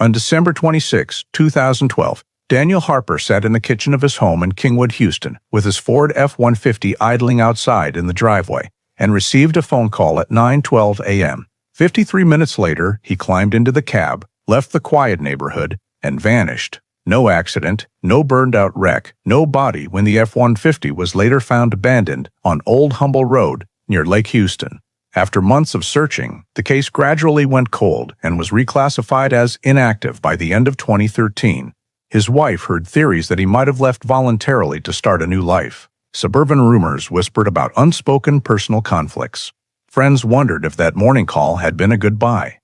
On December 26, 2012, Daniel Harper sat in the kitchen of his home in Kingwood, Houston, with his Ford F-150 idling outside in the driveway, and received a phone call at 9:12 a.m. 53 minutes later, he climbed into the cab, left the quiet neighborhood, and vanished. No accident, no burned-out wreck, no body when the F-150 was later found abandoned on Old Humble Road near Lake Houston. After months of searching, the case gradually went cold and was reclassified as inactive by the end of 2013. His wife heard theories that he might have left voluntarily to start a new life. Suburban rumors whispered about unspoken personal conflicts. Friends wondered if that morning call had been a goodbye.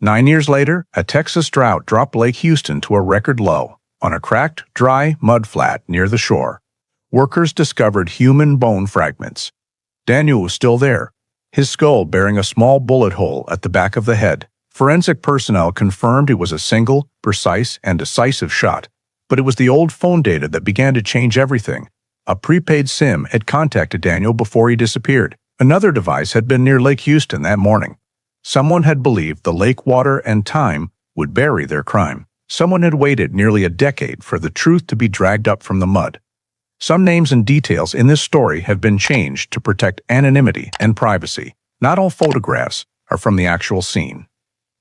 9 years later, a Texas drought dropped Lake Houston to a record low. On a cracked, dry mudflat near the shore, workers discovered human bone fragments. Daniel was still there, his skull bearing a small bullet hole at the back of the head. Forensic personnel confirmed it was a single, precise, and decisive shot. But it was the old phone data that began to change everything. A prepaid SIM had contacted Daniel before he disappeared. Another device had been near Lake Houston that morning. Someone had believed the lake water and time would bury their crime. Someone had waited nearly a decade for the truth to be dragged up from the mud. Some names and details in this story have been changed to protect anonymity and privacy. Not all photographs are from the actual scene.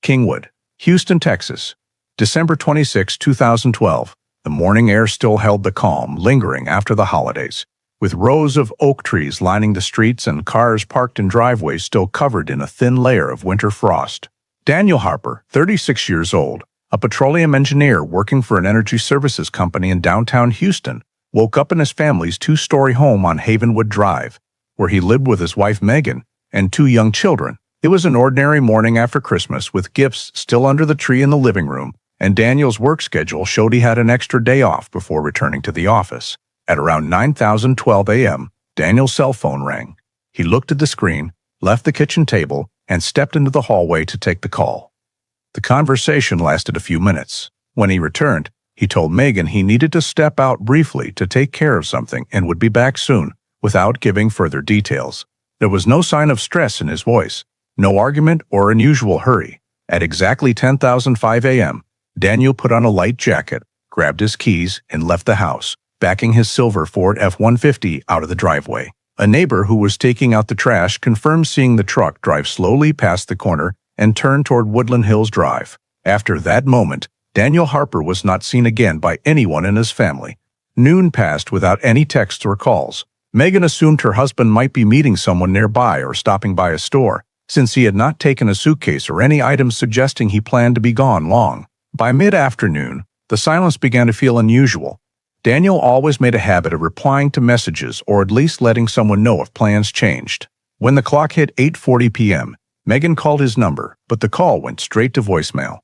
Kingwood, Houston, Texas, December 26, 2012. The morning air still held the calm, lingering after the holidays, with rows of oak trees lining the streets and cars parked in driveways still covered in a thin layer of winter frost. Daniel Harper, 36 years old, a petroleum engineer working for an energy services company in downtown Houston, woke up in his family's two-story home on Havenwood Drive, where he lived with his wife Megan and 2 young children. It was an ordinary morning after Christmas, with gifts still under the tree in the living room, and Daniel's work schedule showed he had an extra day off before returning to the office. At around 9:12 a.m., Daniel's cell phone rang. He looked at the screen, left the kitchen table, and stepped into the hallway to take the call. The conversation lasted a few minutes. When he returned, he told Megan he needed to step out briefly to take care of something and would be back soon, without giving further details. There was no sign of stress in his voice, no argument or unusual hurry. At exactly 10:05 a.m., Daniel put on a light jacket, grabbed his keys, and left the house, backing his silver Ford F-150 out of the driveway. A neighbor who was taking out the trash confirmed seeing the truck drive slowly past the corner and turn toward Woodland Hills Drive. After that moment, Daniel Harper was not seen again by anyone in his family. Noon passed without any texts or calls. Megan assumed her husband might be meeting someone nearby or stopping by a store, since he had not taken a suitcase or any items suggesting he planned to be gone long. By mid-afternoon, the silence began to feel unusual. Daniel always made a habit of replying to messages or at least letting someone know if plans changed. When the clock hit 8:40 p.m., Megan called his number, but the call went straight to voicemail.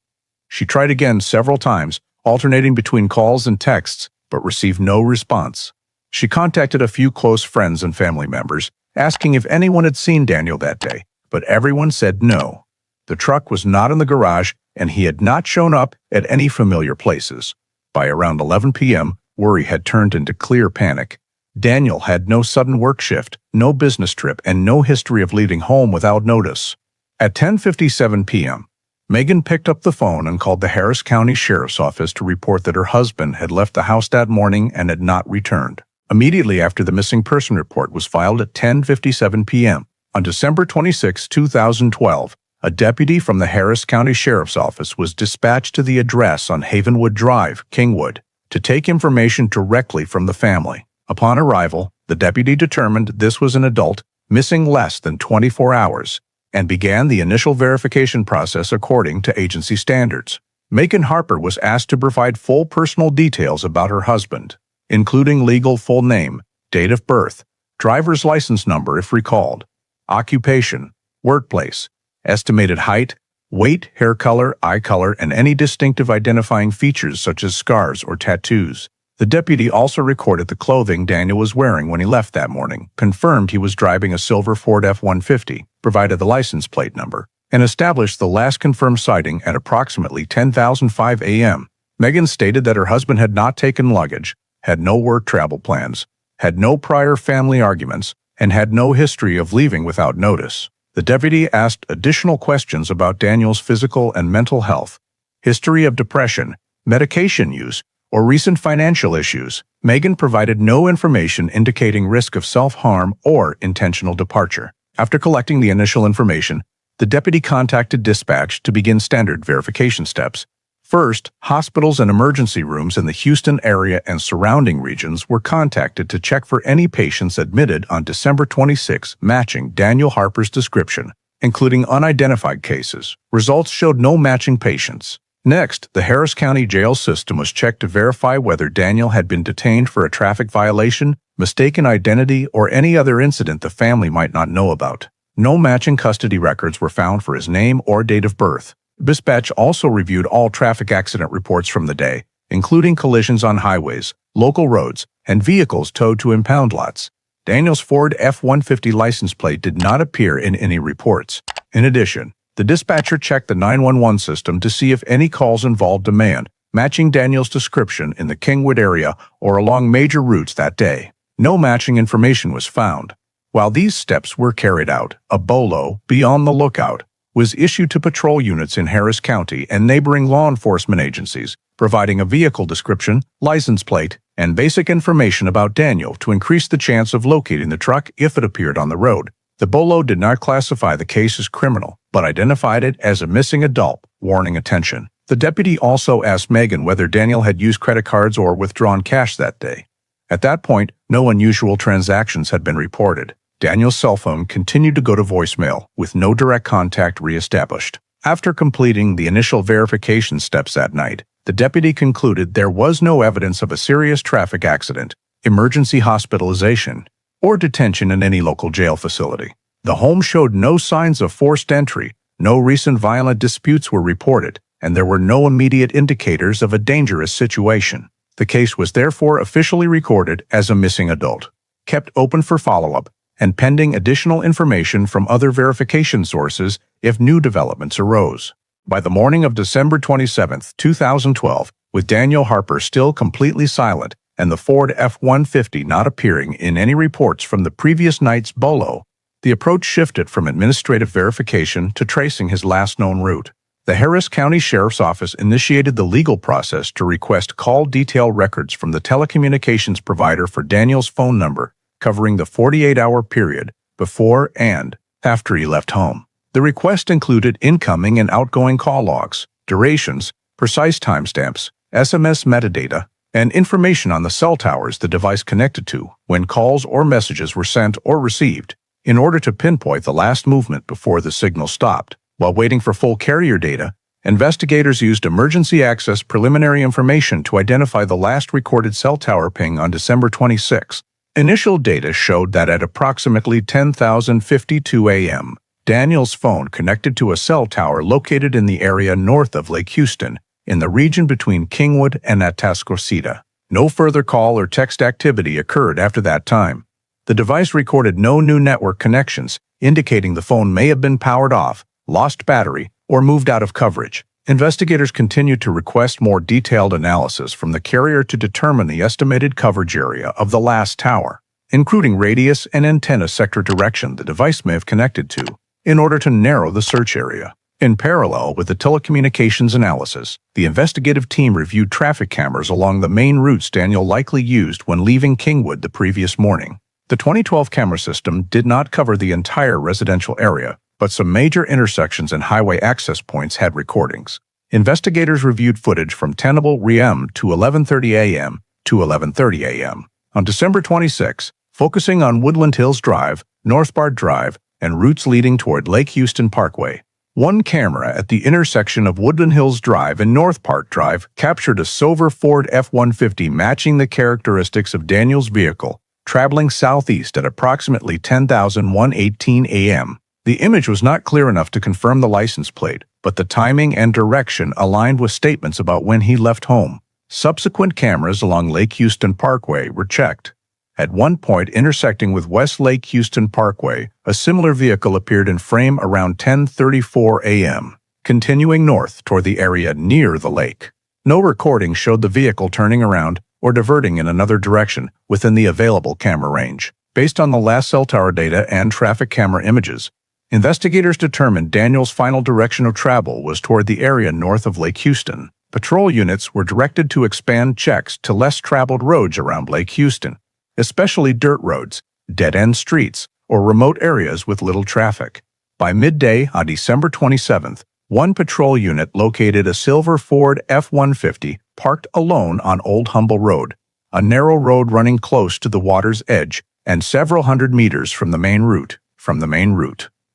She tried again several times, alternating between calls and texts, but received no response. She contacted a few close friends and family members, asking if anyone had seen Daniel that day, but everyone said no. The truck was not in the garage, and he had not shown up at any familiar places. By around 11 p.m., worry had turned into clear panic. Daniel had no sudden work shift, no business trip, and no history of leaving home without notice. At 10:57 p.m., Megan picked up the phone and called the Harris County Sheriff's Office to report that her husband had left the house that morning and had not returned. Immediately after the missing person report was filed at 10:57 p.m., on December 26, 2012, a deputy from the Harris County Sheriff's Office was dispatched to the address on Havenwood Drive, Kingwood, to take information directly from the family. Upon arrival, the deputy determined this was an adult missing less than 24 hours and began the initial verification process according to agency standards. Megan Harper was asked to provide full personal details about her husband, including legal full name, date of birth, driver's license number if recalled, occupation, workplace, estimated height, weight, hair color, eye color, and any distinctive identifying features such as scars or tattoos. The deputy also recorded the clothing Daniel was wearing when he left that morning, confirmed he was driving a silver Ford F-150, provided the license plate number, and established the last confirmed sighting at approximately 10:05 a.m. Megan stated that her husband had not taken luggage, had no work travel plans, had no prior family arguments, and had no history of leaving without notice. The deputy asked additional questions about Daniel's physical and mental health, history of depression, medication use, or recent financial issues. Megan provided no information indicating risk of self-harm or intentional departure. After collecting the initial information, the deputy contacted dispatch to begin standard verification steps. First, hospitals and emergency rooms in the Houston area and surrounding regions were contacted to check for any patients admitted on December 26 matching Daniel Harper's description, including unidentified cases. Results showed no matching patients. Next, the Harris County jail system was checked to verify whether Daniel had been detained for a traffic violation, mistaken identity, or any other incident the family might not know about. No matching custody records were found for his name or date of birth. Dispatch also reviewed all traffic accident reports from the day, including collisions on highways, local roads, and vehicles towed to impound lots. Daniel's Ford F-150 license plate did not appear in any reports. In addition, the dispatcher checked the 911 system to see if any calls involved demand, matching Daniel's description in the Kingwood area or along major routes that day. No matching information was found. While these steps were carried out, a BOLO, Beyond the Lookout, was issued to patrol units in Harris County and neighboring law enforcement agencies, providing a vehicle description, license plate, and basic information about Daniel to increase the chance of locating the truck if it appeared on the road. The BOLO did not classify the case as criminal, but identified it as a missing adult, warning attention. The deputy also asked Megan whether Daniel had used credit cards or withdrawn cash that day. At that point, no unusual transactions had been reported. Daniel's cell phone continued to go to voicemail, with no direct contact reestablished. After completing the initial verification steps that night, the deputy concluded there was no evidence of a serious traffic accident, emergency hospitalization, or detention in any local jail facility. The home showed no signs of forced entry, no recent violent disputes were reported, and there were no immediate indicators of a dangerous situation. The case was therefore officially recorded as a missing adult, kept open for follow-up, and pending additional information from other verification sources if new developments arose. By the morning of December 27, 2012, with Daniel Harper still completely silent and the Ford F-150 not appearing in any reports from the previous night's BOLO, the approach shifted from administrative verification to tracing his last known route. The Harris County Sheriff's Office initiated the legal process to request call detail records from the telecommunications provider for Daniel's phone number, covering the 48-hour period before and after he left home. The request included incoming and outgoing call logs, durations, precise timestamps, SMS metadata, and information on the cell towers the device connected to when calls or messages were sent or received, in order to pinpoint the last movement before the signal stopped. While waiting for full carrier data, investigators used emergency access preliminary information to identify the last recorded cell tower ping on December 26. Initial data showed that at approximately 10:52 a.m., Daniel's phone connected to a cell tower located in the area north of Lake Houston, in the region between Kingwood and Atascocita. No further call or text activity occurred after that time. The device recorded no new network connections, indicating the phone may have been powered off, lost battery, or moved out of coverage. Investigators continued to request more detailed analysis from the carrier to determine the estimated coverage area of the last tower, including radius and antenna sector direction the device may have connected to, in order to narrow the search area. In parallel with the telecommunications analysis, the investigative team reviewed traffic cameras along the main routes Daniel likely used when leaving Kingwood the previous morning. The 2012 camera system did not cover the entire residential area, but some major intersections and highway access points had recordings. Investigators reviewed footage from Tenable REM to 11:30 a.m. to 11:30 a.m. on December 26, focusing on Woodland Hills Drive, Northbard Drive, and routes leading toward Lake Houston Parkway. One camera at the intersection of Woodland Hills Drive and North Park Drive captured a silver Ford F-150 matching the characteristics of Daniel's vehicle, traveling southeast at approximately 10:118 a.m. The image was not clear enough to confirm the license plate, but the timing and direction aligned with statements about when he left home. Subsequent cameras along Lake Houston Parkway were checked. At one point intersecting with West Lake Houston Parkway, a similar vehicle appeared in frame around 10:34 a.m., continuing north toward the area near the lake. No recording showed the vehicle turning around or diverting in another direction within the available camera range. Based on the last cell tower data and traffic camera images, Investigators determined Daniel's final direction of travel was toward the area north of Lake Houston. Patrol units were directed to expand checks to less traveled roads around Lake Houston, especially dirt roads, dead-end streets, or remote areas with little traffic. By midday on December 27th, one patrol unit located a silver Ford F-150 parked alone on Old Humble Road, a narrow road running close to the water's edge and several hundred meters from the main route.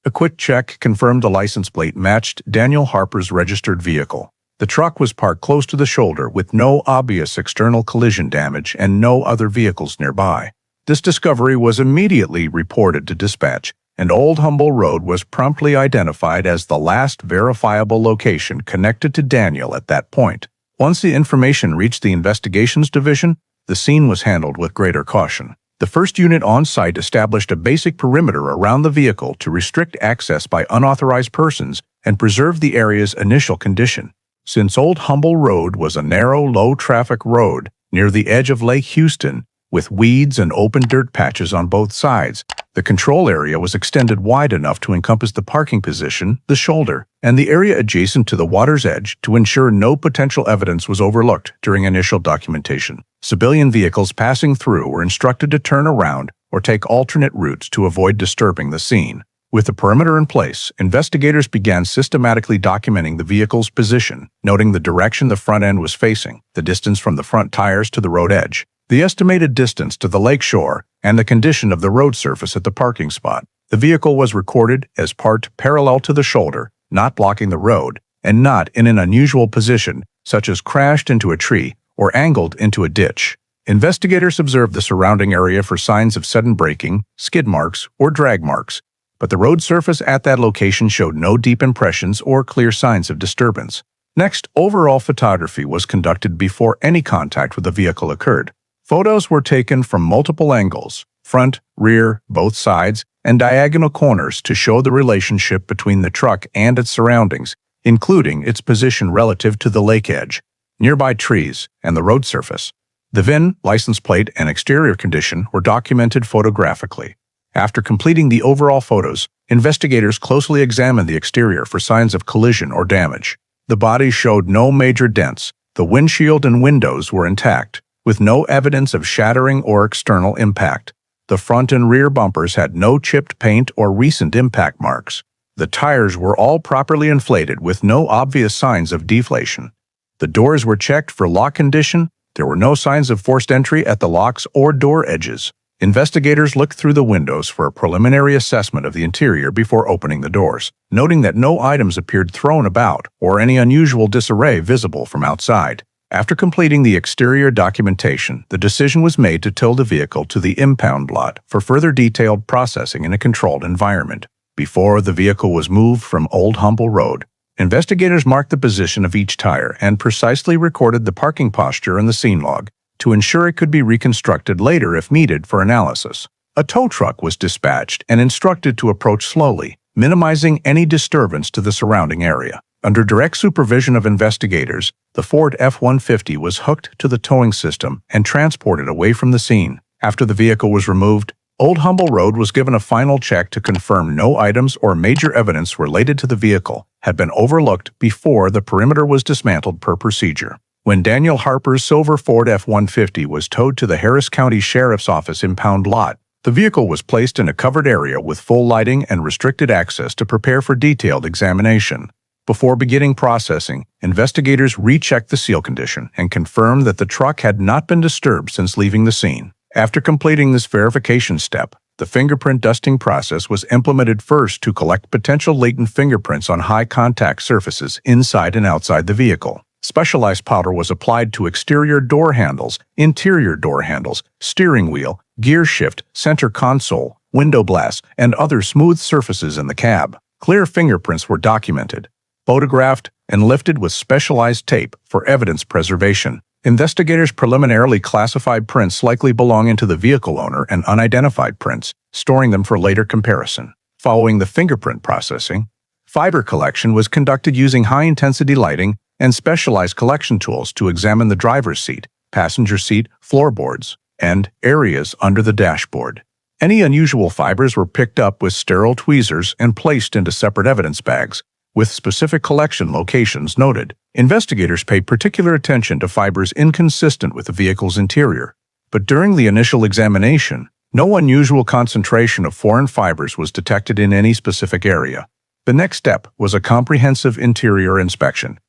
A quick check confirmed the license plate matched Daniel Harper's registered vehicle. The truck was parked close to the shoulder with no obvious external collision damage and no other vehicles nearby. This discovery was immediately reported to dispatch, and Old Humble Road was promptly identified as the last verifiable location connected to Daniel at that point. Once the information reached the investigations division, the scene was handled with greater caution. The first unit on site established a basic perimeter around the vehicle to restrict access by unauthorized persons and preserve the area's initial condition. Since Old Humble Road was a narrow, low-traffic road near the edge of Lake Houston, with weeds and open dirt patches on both sides, the control area was extended wide enough to encompass the parking position, the shoulder, and the area adjacent to the water's edge to ensure no potential evidence was overlooked during initial documentation. Civilian vehicles passing through were instructed to turn around or take alternate routes to avoid disturbing the scene. With the perimeter in place, investigators began systematically documenting the vehicle's position, noting the direction the front end was facing, the distance from the front tires to the road edge, the estimated distance to the lake shore, and the condition of the road surface at the parking spot. The vehicle was recorded as parked parallel to the shoulder, not blocking the road, and not in an unusual position, such as crashed into a tree or angled into a ditch. Investigators observed the surrounding area for signs of sudden braking, skid marks, or drag marks, but the road surface at that location showed no deep impressions or clear signs of disturbance. Next, overall photography was conducted before any contact with the vehicle occurred. Photos were taken from multiple angles, front, rear, both sides, and diagonal corners to show the relationship between the truck and its surroundings, including its position relative to the lake edge, nearby trees, and the road surface. The VIN, license plate, and exterior condition were documented photographically. After completing the overall photos, investigators closely examined the exterior for signs of collision or damage. The body showed no major dents. The windshield and windows were intact, with no evidence of shattering or external impact. The front and rear bumpers had no chipped paint or recent impact marks. The tires were all properly inflated with no obvious signs of deflation. The doors were checked for lock condition. There were no signs of forced entry at the locks or door edges. Investigators looked through the windows for a preliminary assessment of the interior before opening the doors, noting that no items appeared thrown about or any unusual disarray visible from outside. After completing the exterior documentation, the decision was made to tow the vehicle to the impound lot for further detailed processing in a controlled environment. Before the vehicle was moved from Old Humble Road, investigators marked the position of each tire and precisely recorded the parking posture in the scene log to ensure it could be reconstructed later if needed for analysis. A tow truck was dispatched and instructed to approach slowly, minimizing any disturbance to the surrounding area. Under direct supervision of investigators, the Ford F-150 was hooked to the towing system and transported away from the scene. After the vehicle was removed, Old Humble Road was given a final check to confirm no items or major evidence related to the vehicle had been overlooked before the perimeter was dismantled per procedure. When Daniel Harper's silver Ford F-150 was towed to the Harris County Sheriff's Office impound lot, the vehicle was placed in a covered area with full lighting and restricted access to prepare for detailed examination. Before beginning processing, investigators rechecked the seal condition and confirmed that the truck had not been disturbed since leaving the scene. After completing this verification step, the fingerprint dusting process was implemented first to collect potential latent fingerprints on high-contact surfaces inside and outside the vehicle. Specialized powder was applied to exterior door handles, interior door handles, steering wheel, gear shift, center console, window glass, and other smooth surfaces in the cab. Clear fingerprints were documented, photographed, and lifted with specialized tape for evidence preservation. Investigators preliminarily classified prints likely belonging to the vehicle owner and unidentified prints, storing them for later comparison. Following the fingerprint processing, fiber collection was conducted using high-intensity lighting and specialized collection tools to examine the driver's seat, passenger seat, floorboards, and areas under the dashboard. Any unusual fibers were picked up with sterile tweezers and placed into separate evidence bags, with specific collection locations noted. Investigators paid particular attention to fibers inconsistent with the vehicle's interior, but during the initial examination, no unusual concentration of foreign fibers was detected in any specific area. The next step was a comprehensive interior inspection.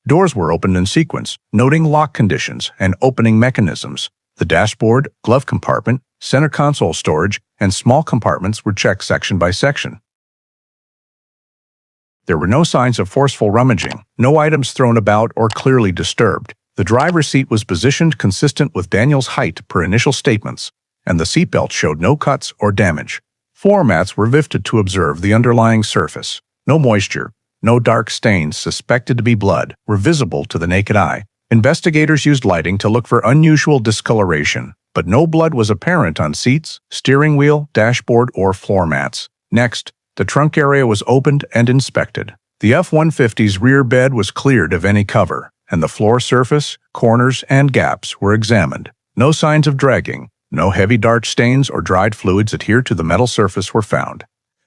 Doors were opened in sequence, noting lock conditions and opening mechanisms. The dashboard, glove compartment, center console storage, and small compartments were checked section by section. There were no signs of forceful rummaging, no items thrown about or clearly disturbed. The driver's seat was positioned consistent with Daniel's height per initial statements, and the seatbelt showed no cuts or damage. Floor mats were lifted to observe the underlying surface. No moisture, no dark stains suspected to be blood were visible to the naked eye. Investigators used lighting to look for unusual discoloration, but no blood was apparent on seats, steering wheel, dashboard, or floor mats. Next, the trunk area was opened and inspected. The F-150's rear bed was cleared of any cover, and the floor surface, corners, and gaps were examined. No signs of dragging, no heavy dark stains or dried fluids adhered to the metal surface were found.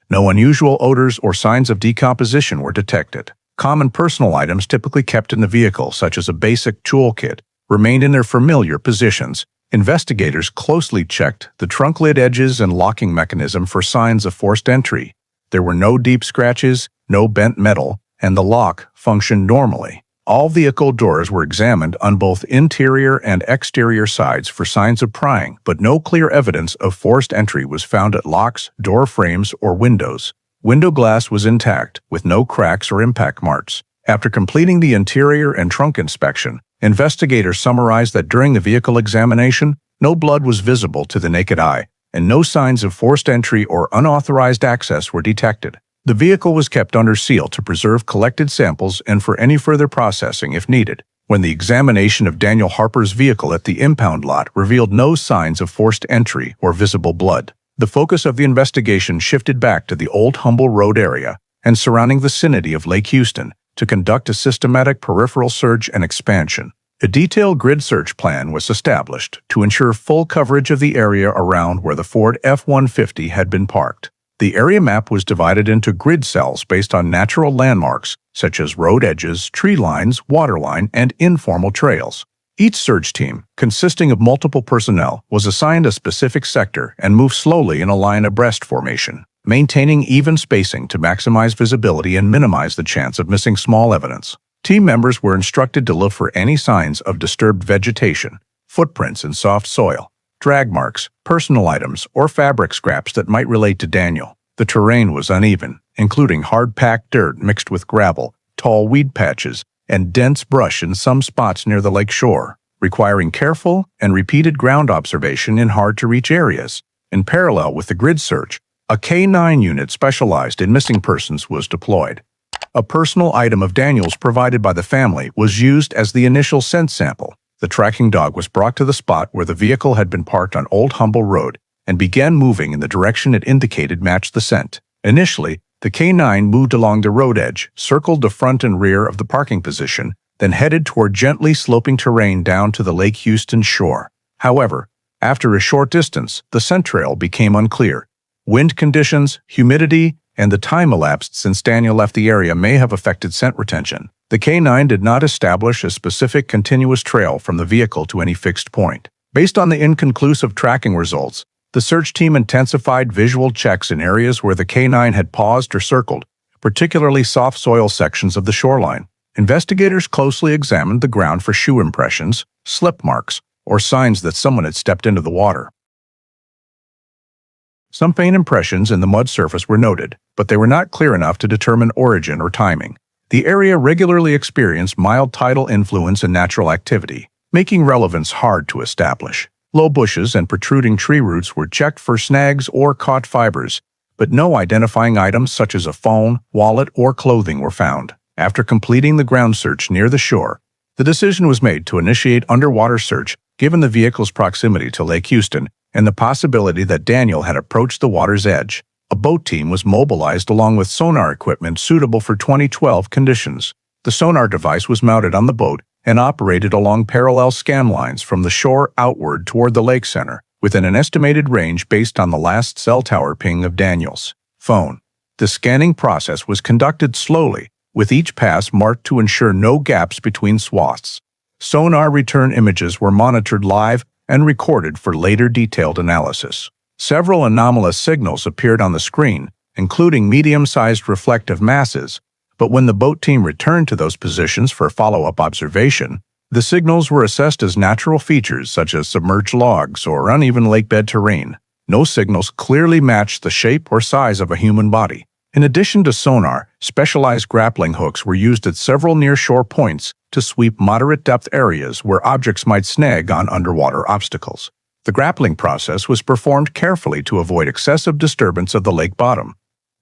No unusual odors or signs of decomposition were detected. Common personal items typically kept in the vehicle, such as a basic toolkit, remained in their familiar positions. Investigators closely checked the trunk lid edges and locking mechanism for signs of forced entry. There were no deep scratches, no bent metal, and the lock functioned normally. All vehicle doors were examined on both interior and exterior sides for signs of prying, but no clear evidence of forced entry was found at locks, door frames, or windows. Window glass was intact, with no cracks or impact marks. After completing the interior and trunk inspection, investigators summarized that during the vehicle examination, no blood was visible to the naked eye, and no signs of forced entry or unauthorized access were detected. The vehicle was kept under seal to preserve collected samples and for any further processing if needed. When the examination of Daniel Harper's vehicle at the impound lot revealed no signs of forced entry or visible blood, the focus of the investigation shifted back to the Old Humble Road area and surrounding vicinity of Lake Houston to conduct a systematic peripheral search and expansion. A detailed grid search plan was established to ensure full coverage of the area around where the Ford F-150 had been parked. The area map was divided into grid cells based on natural landmarks, such as road edges, tree lines, water line, and informal trails. Each search team, consisting of multiple personnel, was assigned a specific sector and moved slowly in a line abreast formation, maintaining even spacing to maximize visibility and minimize the chance of missing small evidence. Team members were instructed to look for any signs of disturbed vegetation, footprints in soft soil, drag marks, personal items, or fabric scraps that might relate to Daniel. The terrain was uneven, including hard-packed dirt mixed with gravel, tall weed patches, and dense brush in some spots near the lake shore, requiring careful and repeated ground observation in hard-to-reach areas. In parallel with the grid search, a K-9 unit specialized in missing persons was deployed. A personal item of Daniel's provided by the family was used as the initial scent sample. The tracking dog was brought to the spot where the vehicle had been parked on Old Humble Road and began moving in the direction it indicated matched the scent. Initially, the K-9 moved along the road edge, circled the front and rear of the parking position, then headed toward gently sloping terrain down to the Lake Houston shore. However, after a short distance, the scent trail became unclear. Wind conditions, humidity, and the time elapsed since Daniel left the area may have affected scent retention. The K-9 did not establish a specific continuous trail from the vehicle to any fixed point. Based on the inconclusive tracking results, the search team intensified visual checks in areas where the K-9 had paused or circled, particularly soft soil sections of the shoreline. Investigators closely examined the ground for shoe impressions, slip marks, or signs that someone had stepped into the water. Some faint impressions in the mud surface were noted, but they were not clear enough to determine origin or timing. The area regularly experienced mild tidal influence and natural activity, making relevance hard to establish. Low bushes and protruding tree roots were checked for snags or caught fibers, but no identifying items such as a phone, wallet, or clothing were found. After completing the ground search near the shore, the decision was made to initiate underwater search given the vehicle's proximity to Lake Houston and the possibility that Daniel had approached the water's edge. A boat team was mobilized along with sonar equipment suitable for 2012 conditions. The sonar device was mounted on the boat and operated along parallel scan lines from the shore outward toward the lake center. within an estimated range based on the last cell tower ping of Daniel's phone. The scanning process was conducted slowly, with each pass marked to ensure no gaps between swaths. Sonar return images were monitored live and recorded for later detailed analysis. Several anomalous signals appeared on the screen, including medium-sized reflective masses, but when the boat team returned to those positions for follow-up observation, the signals were assessed as natural features such as submerged logs or uneven lakebed terrain. No signals clearly matched the shape or size of a human body. In addition to sonar, specialized grappling hooks were used at several near-shore points to sweep moderate-depth areas where objects might snag on underwater obstacles. The grappling process was performed carefully to avoid excessive disturbance of the lake bottom.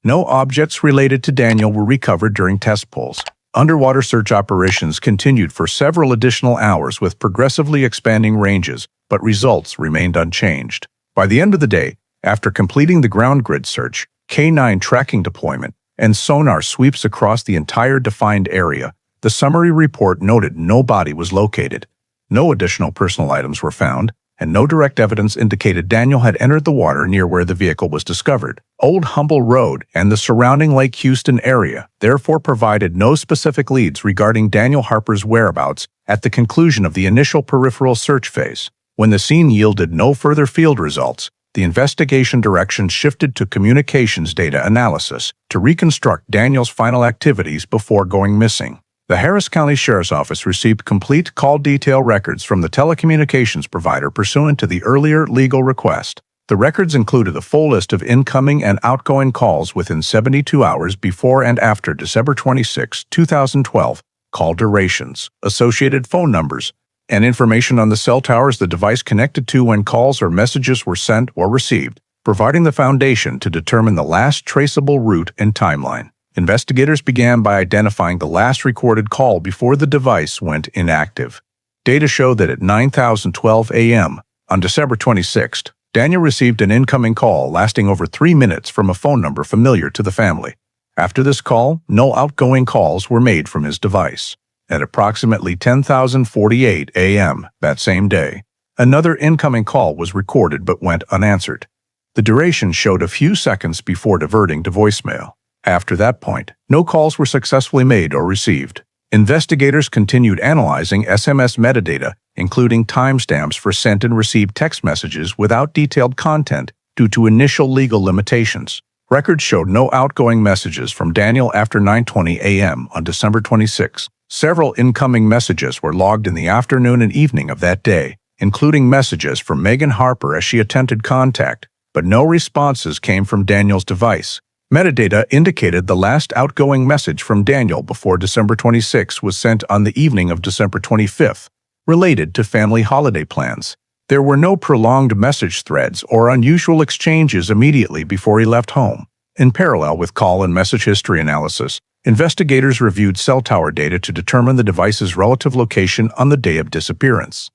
No objects related to Daniel were recovered during test pulls. Underwater search operations continued for several additional hours with progressively expanding ranges, but results remained unchanged. By the end of the day, after completing the ground grid search, K9 tracking deployment, and sonar sweeps across the entire defined area, the summary report noted no body was located, no additional personal items were found, and no direct evidence indicated Daniel had entered the water near where the vehicle was discovered. Old Humble Road and the surrounding Lake Houston area therefore provided no specific leads regarding Daniel Harper's whereabouts at the conclusion of the initial peripheral search phase. When the scene yielded no further field results, the investigation direction shifted to communications data analysis to reconstruct Daniel's final activities before going missing. The Harris County Sheriff's Office received complete call detail records from the telecommunications provider pursuant to the earlier legal request. The records included a full list of incoming and outgoing calls within 72 hours before and after December 26, 2012, call durations, associated phone numbers, and information on the cell towers the device connected to when calls or messages were sent or received, providing the foundation to determine the last traceable route and timeline. Investigators began by identifying the last recorded call before the device went inactive. Data showed that at 9:12 a.m. on December 26, Daniel received an incoming call lasting over 3 minutes from a phone number familiar to the family. After this call, no outgoing calls were made from his device. At approximately 10:48 a.m. that same day, another incoming call was recorded but went unanswered. The duration showed a few seconds before diverting to voicemail. After that point, no calls were successfully made or received. Investigators continued analyzing SMS metadata, including timestamps for sent and received text messages without detailed content due to initial legal limitations. Records showed no outgoing messages from Daniel after 9:20 a.m. on December 26. Several incoming messages were logged in the afternoon and evening of that day, including messages from Megan Harper as she attempted contact, but no responses came from Daniel's device. Metadata indicated the last outgoing message from Daniel before December 26 was sent on the evening of December 25, related to family holiday plans. There were no prolonged message threads or unusual exchanges immediately before he left home. In parallel with call and message history analysis, investigators reviewed cell tower data to determine the device's relative location on the day of disappearance.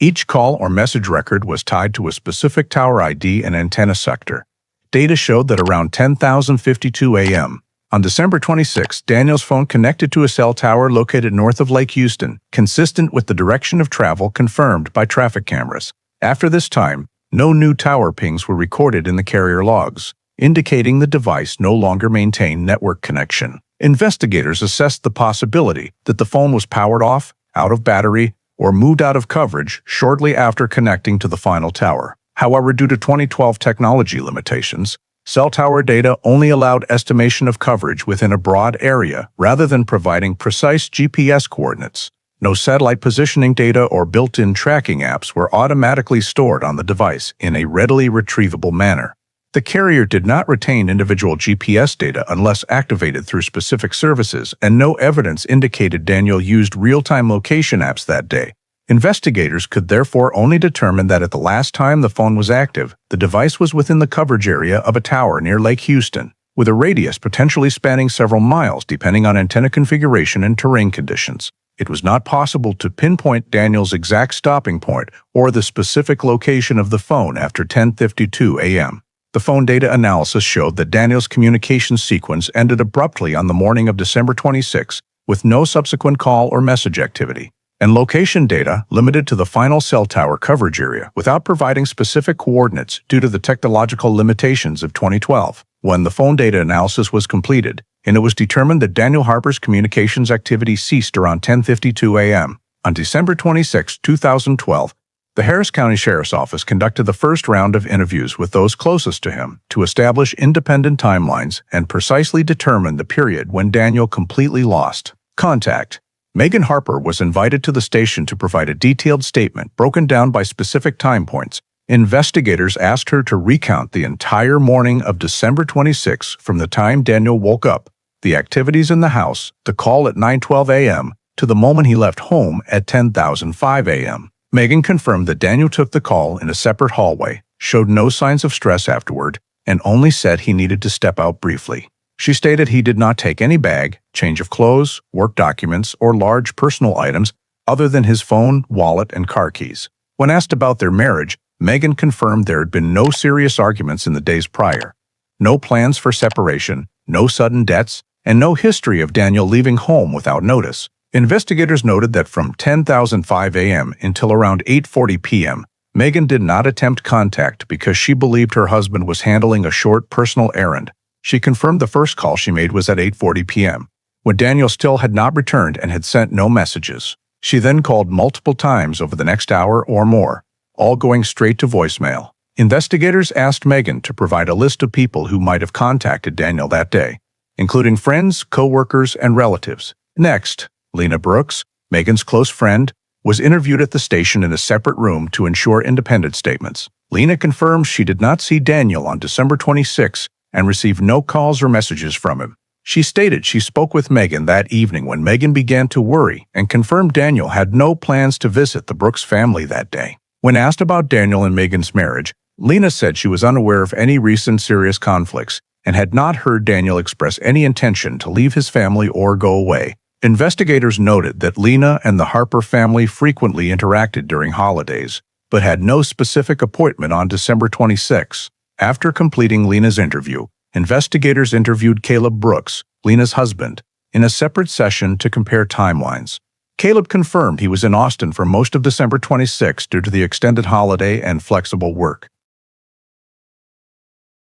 Each call or message record was tied to a specific tower ID and antenna sector. Data showed that around 10:52 a.m. on December 26, Daniel's phone connected to a cell tower located north of Lake Houston, consistent with the direction of travel confirmed by traffic cameras. After this time, no new tower pings were recorded in the carrier logs, indicating the device no longer maintained network connection. Investigators assessed the possibility that the phone was powered off, out of battery, or moved out of coverage shortly after connecting to the final tower. However, due to 2012 technology limitations, cell tower data only allowed estimation of coverage within a broad area rather than providing precise GPS coordinates. No satellite positioning data or built-in tracking apps were automatically stored on the device in a readily retrievable manner. The carrier did not retain individual GPS data unless activated through specific services, and no evidence indicated Daniel used real-time location apps that day. Investigators could therefore only determine that at the last time the phone was active, the device was within the coverage area of a tower near Lake Houston, with a radius potentially spanning several miles depending on antenna configuration and terrain conditions. It was not possible to pinpoint Daniel's exact stopping point or the specific location of the phone after 10:52 a.m. The phone data analysis showed that Daniel's communication sequence ended abruptly on the morning of December 26, with no subsequent call or message activity. and location data limited to the final cell tower coverage area without providing specific coordinates due to the technological limitations of 2012, when the phone data analysis was completed, and it was determined that Daniel Harper's communications activity ceased around 10:52 a.m. On December 26, 2012, the Harris County Sheriff's Office conducted the first round of interviews with those closest to him to establish independent timelines and precisely determine the period when Daniel completely lost contact. Megan Harper was invited to the station to provide a detailed statement broken down by specific time points. Investigators asked her to recount the entire morning of December 26 from the time Daniel woke up, the activities in the house, the call at 9:12 a.m., to the moment he left home at 10:05 a.m. Megan confirmed that Daniel took the call in a separate hallway, showed no signs of stress afterward, and only said he needed to step out briefly. She stated he did not take any bag, change of clothes, work documents, or large personal items other than his phone, wallet, and car keys. When asked about their marriage, Megan confirmed there had been no serious arguments in the days prior, no plans for separation, no sudden deaths, and no history of Daniel leaving home without notice. Investigators noted that from 10:05 a.m. until around 8:40 p.m., Megan did not attempt contact because she believed her husband was handling a short personal errand. She confirmed the first call she made was at 8:40 p.m., when Daniel still had not returned and had sent no messages. She then called multiple times over the next hour or more, all going straight to voicemail. Investigators asked Megan to provide a list of people who might have contacted Daniel that day, including friends, co-workers, and relatives. Next, Lena Brooks, Megan's close friend, was interviewed at the station in a separate room to ensure independent statements. Lena confirmed she did not see Daniel on December 26 and received no calls or messages from him. She stated she spoke with Megan that evening when Megan began to worry and confirmed Daniel had no plans to visit the Brooks family that day. When asked about Daniel and Megan's marriage, Lena said she was unaware of any recent serious conflicts and had not heard Daniel express any intention to leave his family or go away. Investigators noted that Lena and the Harper family frequently interacted during holidays, but had no specific appointment on December 26. After completing Lena's interview, investigators interviewed Caleb Brooks, Lena's husband, in a separate session to compare timelines. Caleb confirmed he was in Austin for most of December 26 due to the extended holiday and flexible work.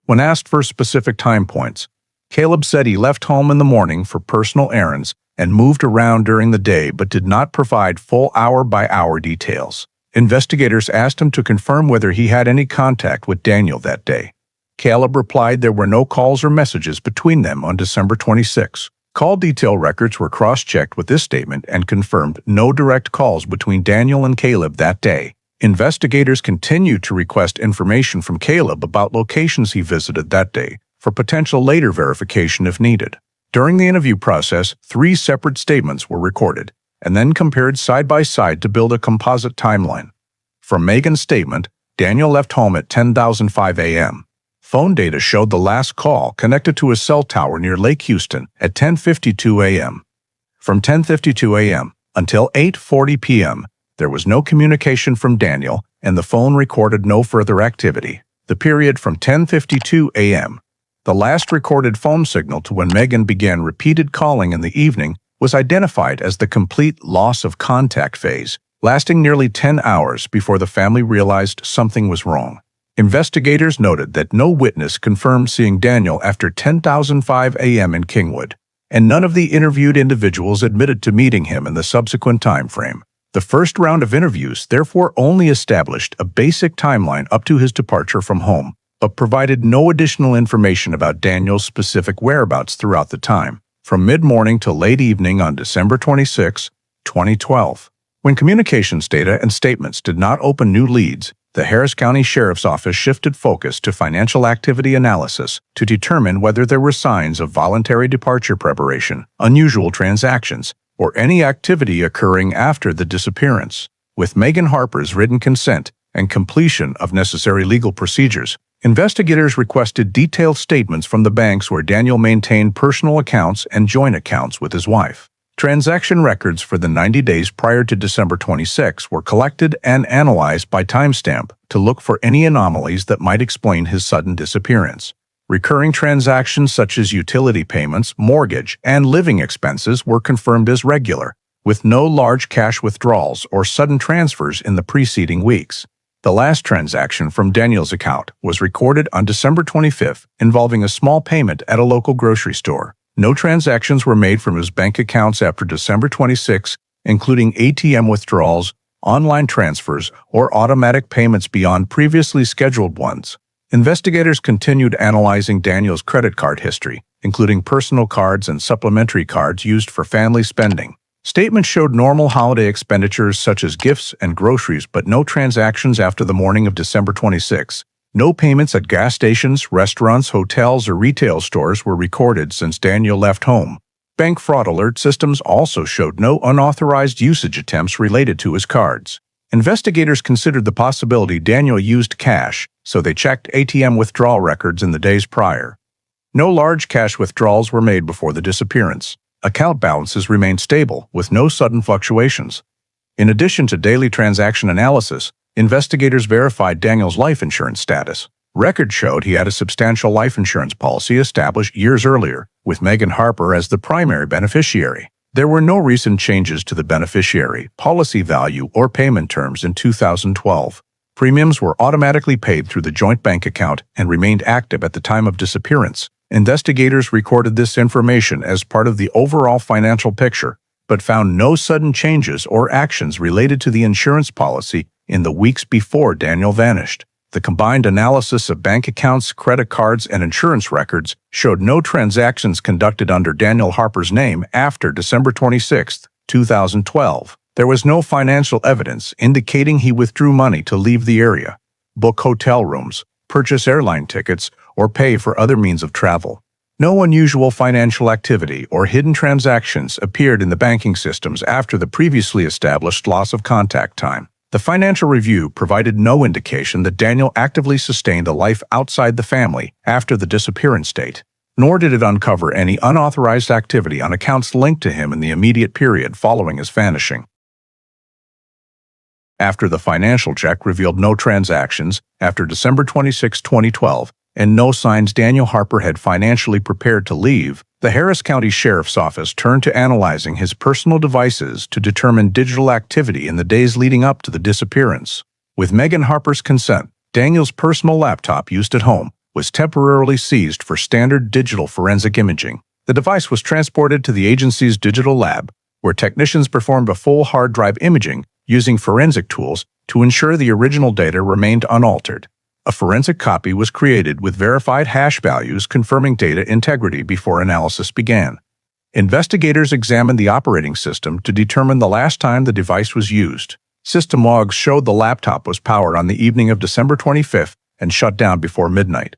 When asked for specific time points, Caleb said he left home in the morning for personal errands and moved around during the day but did not provide full hour-by-hour details. Investigators asked him to confirm whether he had any contact with Daniel that day. Caleb replied there were no calls or messages between them on December 26. Call detail records were cross-checked with this statement and confirmed no direct calls between Daniel and Caleb that day. Investigators continued to request information from Caleb about locations he visited that day for potential later verification if needed. During the interview process, 3 separate statements were recorded and then compared side by side to build a composite timeline. From Megan's statement, Daniel left home at 10:05 a.m. Phone data showed the last call connected to a cell tower near Lake Houston at 10:52 a.m. From 10:52 a.m. until 8:40 p.m., there was no communication from Daniel, and the phone recorded no further activity. The period from 10:52 a.m., the last recorded phone signal, to when Megan began repeated calling in the evening, was identified as the complete loss of contact phase, lasting nearly 10 hours before the family realized something was wrong. Investigators noted that no witness confirmed seeing Daniel after 10:05 a.m. in Kingwood, and none of the interviewed individuals admitted to meeting him in the subsequent time frame. The first round of interviews therefore only established a basic timeline up to his departure from home, but provided no additional information about Daniel's specific whereabouts throughout the time, from mid-morning to late evening on December 26, 2012. When communications data and statements did not open new leads, the Harris County Sheriff's Office shifted focus to financial activity analysis to determine whether there were signs of voluntary departure preparation, unusual transactions, or any activity occurring after the disappearance. With Megan Harper's written consent and completion of necessary legal procedures, investigators requested detailed statements from the banks where Daniel maintained personal accounts and joint accounts with his wife. Transaction records for the 90 days prior to December 26 were collected and analyzed by timestamp to look for any anomalies that might explain his sudden disappearance. Recurring transactions such as utility payments, mortgage, and living expenses were confirmed as regular, with no large cash withdrawals or sudden transfers in the preceding weeks. The last transaction from Daniel's account was recorded on December 25th, involving a small payment at a local grocery store. No transactions were made from his bank accounts after December 26, including ATM withdrawals, online transfers, or automatic payments beyond previously scheduled ones. Investigators continued analyzing Daniel's credit card history, including personal cards and supplementary cards used for family spending. Statements showed normal holiday expenditures such as gifts and groceries, but no transactions after the morning of December 26. No payments at gas stations, restaurants, hotels, or retail stores were recorded since Daniel left home. Bank fraud alert systems also showed no unauthorized usage attempts related to his cards. Investigators considered the possibility Daniel used cash, so they checked ATM withdrawal records in the days prior. No large cash withdrawals were made before the disappearance. Account balances remained stable, with no sudden fluctuations. In addition to daily transaction analysis, investigators verified Daniel's life insurance status. Records showed he had a substantial life insurance policy established years earlier, with Megan Harper as the primary beneficiary. There were no recent changes to the beneficiary, policy value, or payment terms in 2012. Premiums were automatically paid through the joint bank account and remained active at the time of disappearance. Investigators recorded this information as part of the overall financial picture, but found no sudden changes or actions related to the insurance policy in the weeks before Daniel vanished. The combined analysis of bank accounts, credit cards, and insurance records showed no transactions conducted under Daniel Harper's name after December 26, 2012. There was no financial evidence indicating he withdrew money to leave the area, book hotel rooms, purchase airline tickets, or pay for other means of travel. No unusual financial activity or hidden transactions appeared in the banking systems after the previously established loss of contact time. The financial review provided no indication that Daniel actively sustained a life outside the family after the disappearance date, nor did it uncover any unauthorized activity on accounts linked to him in the immediate period following his vanishing. After the financial check revealed no transactions after December 26, 2012, and no signs Daniel Harper had financially prepared to leave, the Harris County Sheriff's Office turned to analyzing his personal devices to determine digital activity in the days leading up to the disappearance. With Megan Harper's consent, Daniel's personal laptop used at home was temporarily seized for standard digital forensic imaging. The device was transported to the agency's digital lab, where technicians performed a full hard drive imaging using forensic tools to ensure the original data remained unaltered. A forensic copy was created with verified hash values confirming data integrity before analysis began. Investigators examined the operating system to determine the last time the device was used. System logs showed the laptop was powered on the evening of December 25th and shut down before midnight.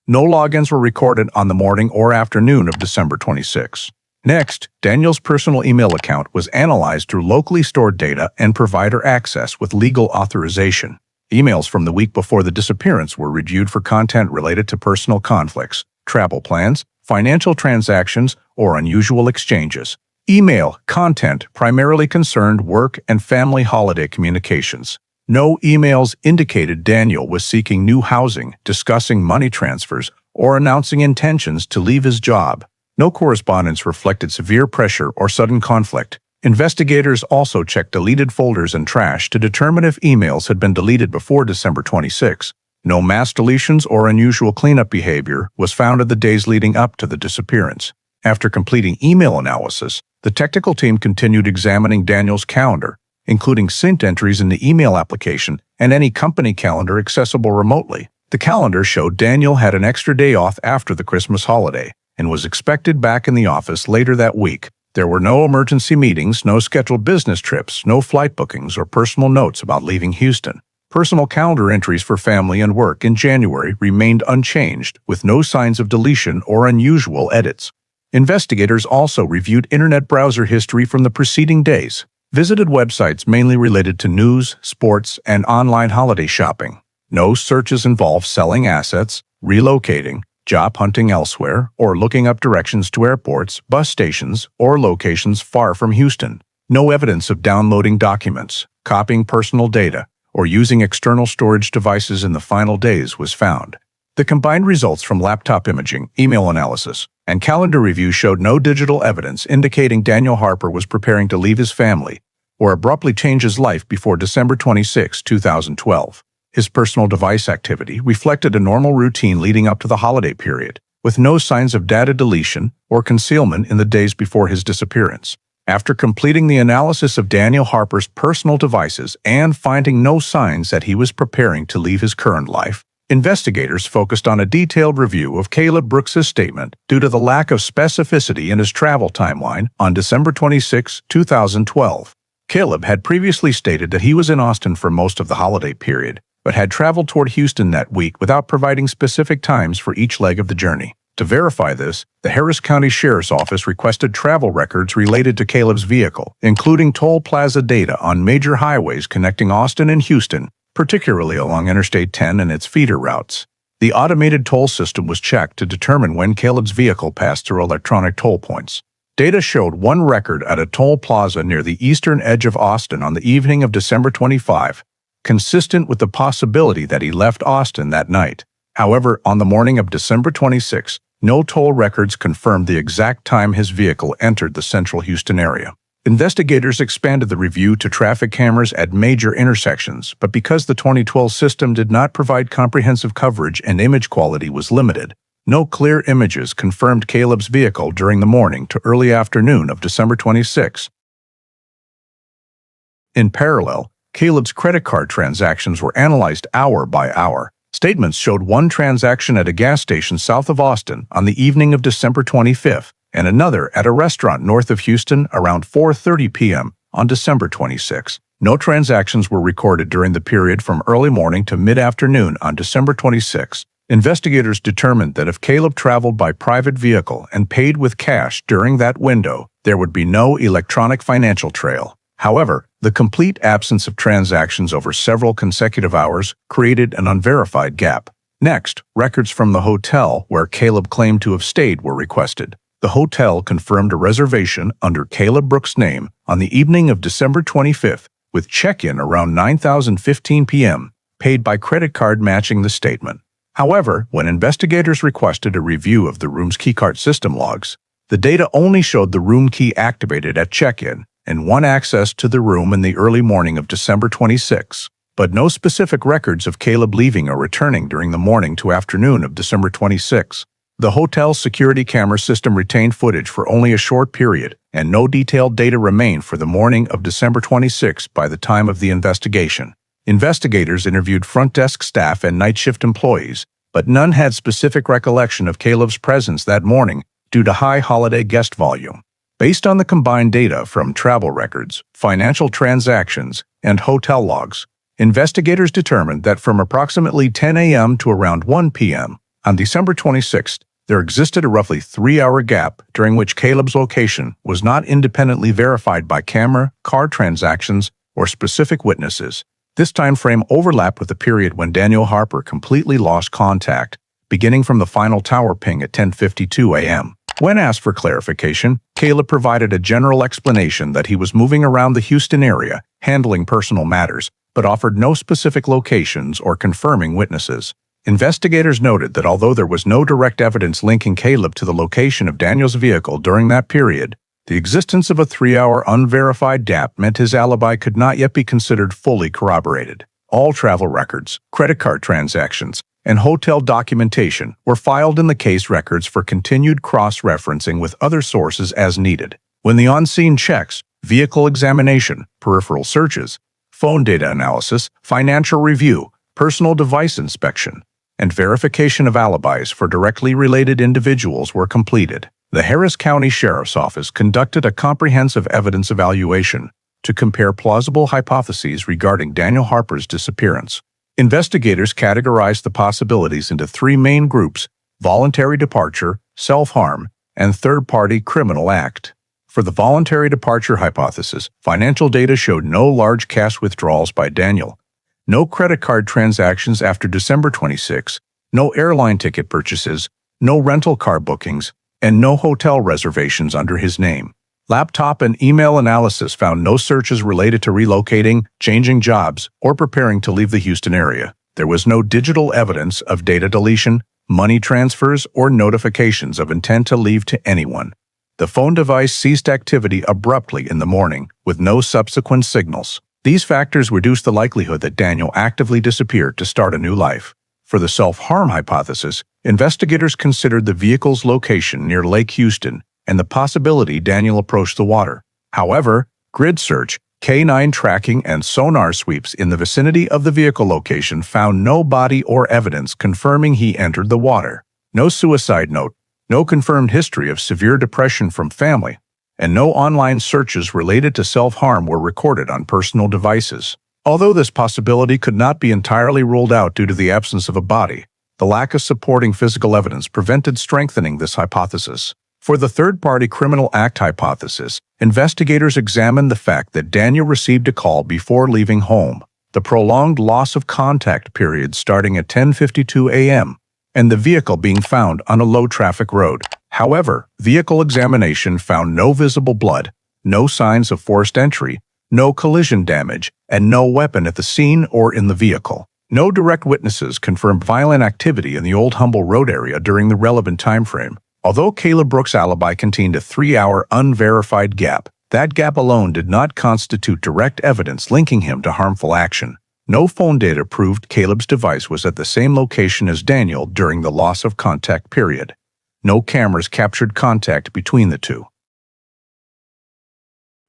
No logins were recorded on the morning or afternoon of December 26. Next, Daniel's personal email account was analyzed through locally stored data and provider access with legal authorization. Emails from the week before the disappearance were reviewed for content related to personal conflicts, travel plans, financial transactions, or unusual exchanges. Email content primarily concerned work and family holiday communications. No emails indicated Daniel was seeking new housing, discussing money transfers, or announcing intentions to leave his job. No correspondence reflected severe pressure or sudden conflict. Investigators also checked deleted folders and trash to determine if emails had been deleted before December 26. No mass deletions or unusual cleanup behavior was found in the days leading up to the disappearance. After completing email analysis, the technical team continued examining Daniel's calendar, including synced entries in the email application and any company calendar accessible remotely. The calendar showed Daniel had an extra day off after the Christmas holiday and was expected back in the office later that week. There were no emergency meetings, no scheduled business trips, no flight bookings, or personal notes about leaving Houston. Personal calendar entries for family and work in January remained unchanged, with no signs of deletion or unusual edits. Investigators also reviewed internet browser history from the preceding days, visited websites mainly related to news, sports, and online holiday shopping. No searches involved selling assets, relocating, job hunting elsewhere, or looking up directions to airports, bus stations, or locations far from Houston. No evidence of downloading documents, copying personal data, or using external storage devices in the final days was found. The combined results from laptop imaging, email analysis, and calendar review showed no digital evidence indicating Daniel Harper was preparing to leave his family or abruptly change his life before December 26, 2012. His personal device activity reflected a normal routine leading up to the holiday period, with no signs of data deletion or concealment in the days before his disappearance. After completing the analysis of Daniel Harper's personal devices and finding no signs that he was preparing to leave his current life, investigators focused on a detailed review of Caleb Brooks's statement due to the lack of specificity in his travel timeline on December 26, 2012. Caleb had previously stated that he was in Austin for most of the holiday period, but had traveled toward Houston that week without providing specific times for each leg of the journey. To verify this, the Harris County Sheriff's Office requested travel records related to Caleb's vehicle, including toll plaza data on major highways connecting Austin and Houston, particularly along Interstate 10 and its feeder routes. The automated toll system was checked to determine when Caleb's vehicle passed through electronic toll points. Data showed one record at a toll plaza near the eastern edge of Austin on the evening of December 25, consistent with the possibility that he left Austin that night. However, on the morning of December 26, no toll records confirmed the exact time his vehicle entered the central Houston area. Investigators expanded the review to traffic cameras at major intersections, but because the 2012 system did not provide comprehensive coverage and image quality was limited, no clear images confirmed Caleb's vehicle during the morning to early afternoon of December 26. In parallel, Caleb's credit card transactions were analyzed hour by hour. Statements showed one transaction at a gas station south of Austin on the evening of December 25th and another at a restaurant north of Houston around 4:30 p.m. on December 26. No transactions were recorded during the period from early morning to mid-afternoon on December 26. Investigators determined that if Caleb traveled by private vehicle and paid with cash during that window, there would be no electronic financial trail. However, the complete absence of transactions over several consecutive hours created an unverified gap. Next, records from the hotel where Caleb claimed to have stayed were requested. The hotel confirmed a reservation under Caleb Brooks' name on the evening of December 25th, with check-in around 9:15 p.m., paid by credit card matching the statement. However, when investigators requested a review of the room's keycard system logs, the data only showed the room key activated at check-in and one access to the room in the early morning of December 26, but no specific records of Caleb leaving or returning during the morning to afternoon of December 26. The hotel's security camera system retained footage for only a short period, and no detailed data remained for the morning of December 26 by the time of the investigation. Investigators interviewed front desk staff and night shift employees, but none had specific recollection of Caleb's presence that morning due to high holiday guest volume. Based on the combined data from travel records, financial transactions, and hotel logs, investigators determined that from approximately 10 a.m. to around 1 p.m. on December 26th, there existed a roughly 3-hour gap during which Caleb's location was not independently verified by camera, card transactions, or specific witnesses. This time frame overlapped with the period when Daniel Harper completely lost contact, beginning from the final tower ping at 10:52 a.m. When asked for clarification, Caleb provided a general explanation that he was moving around the Houston area, handling personal matters, but offered no specific locations or confirming witnesses. Investigators noted that although there was no direct evidence linking Caleb to the location of Daniel's vehicle during that period, the existence of a 3-hour unverified gap meant his alibi could not yet be considered fully corroborated. All travel records, credit card transactions, and hotel documentation were filed in the case records for continued cross-referencing with other sources as needed. When the on-scene checks, vehicle examination, peripheral searches, phone data analysis, financial review, personal device inspection, and verification of alibis for directly related individuals were completed, the Harris County Sheriff's Office conducted a comprehensive evidence evaluation to compare plausible hypotheses regarding Daniel Harper's disappearance. Investigators categorized the possibilities into 3 main groups: voluntary departure, self-harm, and third-party criminal act. For the voluntary departure hypothesis, financial data showed no large cash withdrawals by Daniel, no credit card transactions after December 26, no airline ticket purchases, no rental car bookings, and no hotel reservations under his name. Laptop and email analysis found no searches related to relocating, changing jobs, or preparing to leave the Houston area. There was no digital evidence of data deletion, money transfers, or notifications of intent to leave to anyone. The phone device ceased activity abruptly in the morning, with no subsequent signals. These factors reduced the likelihood that Daniel actively disappeared to start a new life. For the self-harm hypothesis, investigators considered the vehicle's location near Lake Houston and the possibility Daniel approached the water. However, grid search, K9 tracking, and sonar sweeps in the vicinity of the vehicle location found no body or evidence confirming he entered the water. No suicide note, no confirmed history of severe depression from family, and no online searches related to self-harm were recorded on personal devices. Although this possibility could not be entirely ruled out due to the absence of a body, the lack of supporting physical evidence prevented strengthening this hypothesis. For the third-party criminal act hypothesis, investigators examined the fact that Daniel received a call before leaving home, the prolonged loss of contact period starting at 10:52 a.m., and the vehicle being found on a low-traffic road. However, vehicle examination found no visible blood, no signs of forced entry, no collision damage, and no weapon at the scene or in the vehicle. No direct witnesses confirmed violent activity in the Old Humble Road area during the relevant timeframe. Although Caleb Brooks' alibi contained a 3-hour unverified gap, that gap alone did not constitute direct evidence linking him to harmful action. No phone data proved Caleb's device was at the same location as Daniel during the loss of contact period. No cameras captured contact between the two.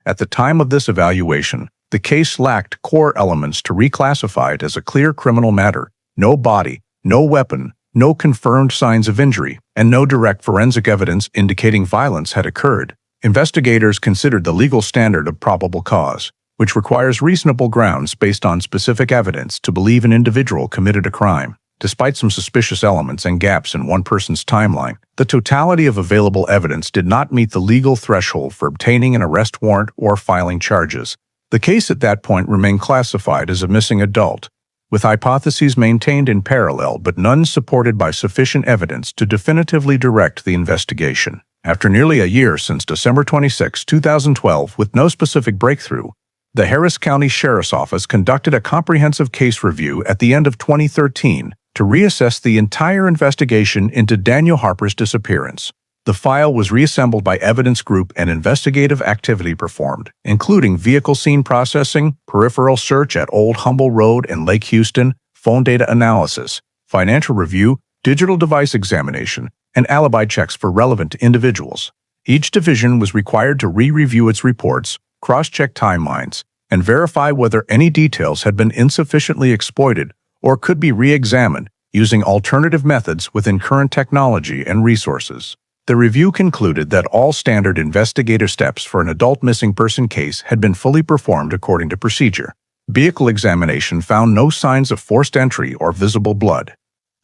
At the time of this evaluation, the case lacked core elements to reclassify it as a clear criminal matter: no body, no weapon, no confirmed signs of injury, and no direct forensic evidence indicating violence had occurred. Investigators considered the legal standard of probable cause, which requires reasonable grounds based on specific evidence to believe an individual committed a crime. Despite some suspicious elements and gaps in one person's timeline, the totality of available evidence did not meet the legal threshold for obtaining an arrest warrant or filing charges. The case at that point remained classified as a missing adult, with hypotheses maintained in parallel but none supported by sufficient evidence to definitively direct the investigation. After nearly a year since December 26, 2012, with no specific breakthrough, the Harris County Sheriff's Office conducted a comprehensive case review at the end of 2013 to reassess the entire investigation into Daniel Harper's disappearance. The file was reassembled by evidence group and investigative activity performed, including vehicle scene processing, peripheral search at Old Humble Road and Lake Houston, phone data analysis, financial review, digital device examination, and alibi checks for relevant individuals. Each division was required to re-review its reports, cross-check timelines, and verify whether any details had been insufficiently exploited or could be re-examined using alternative methods within current technology and resources. The review concluded that all standard investigative steps for an adult missing person case had been fully performed according to procedure. Vehicle examination found no signs of forced entry or visible blood.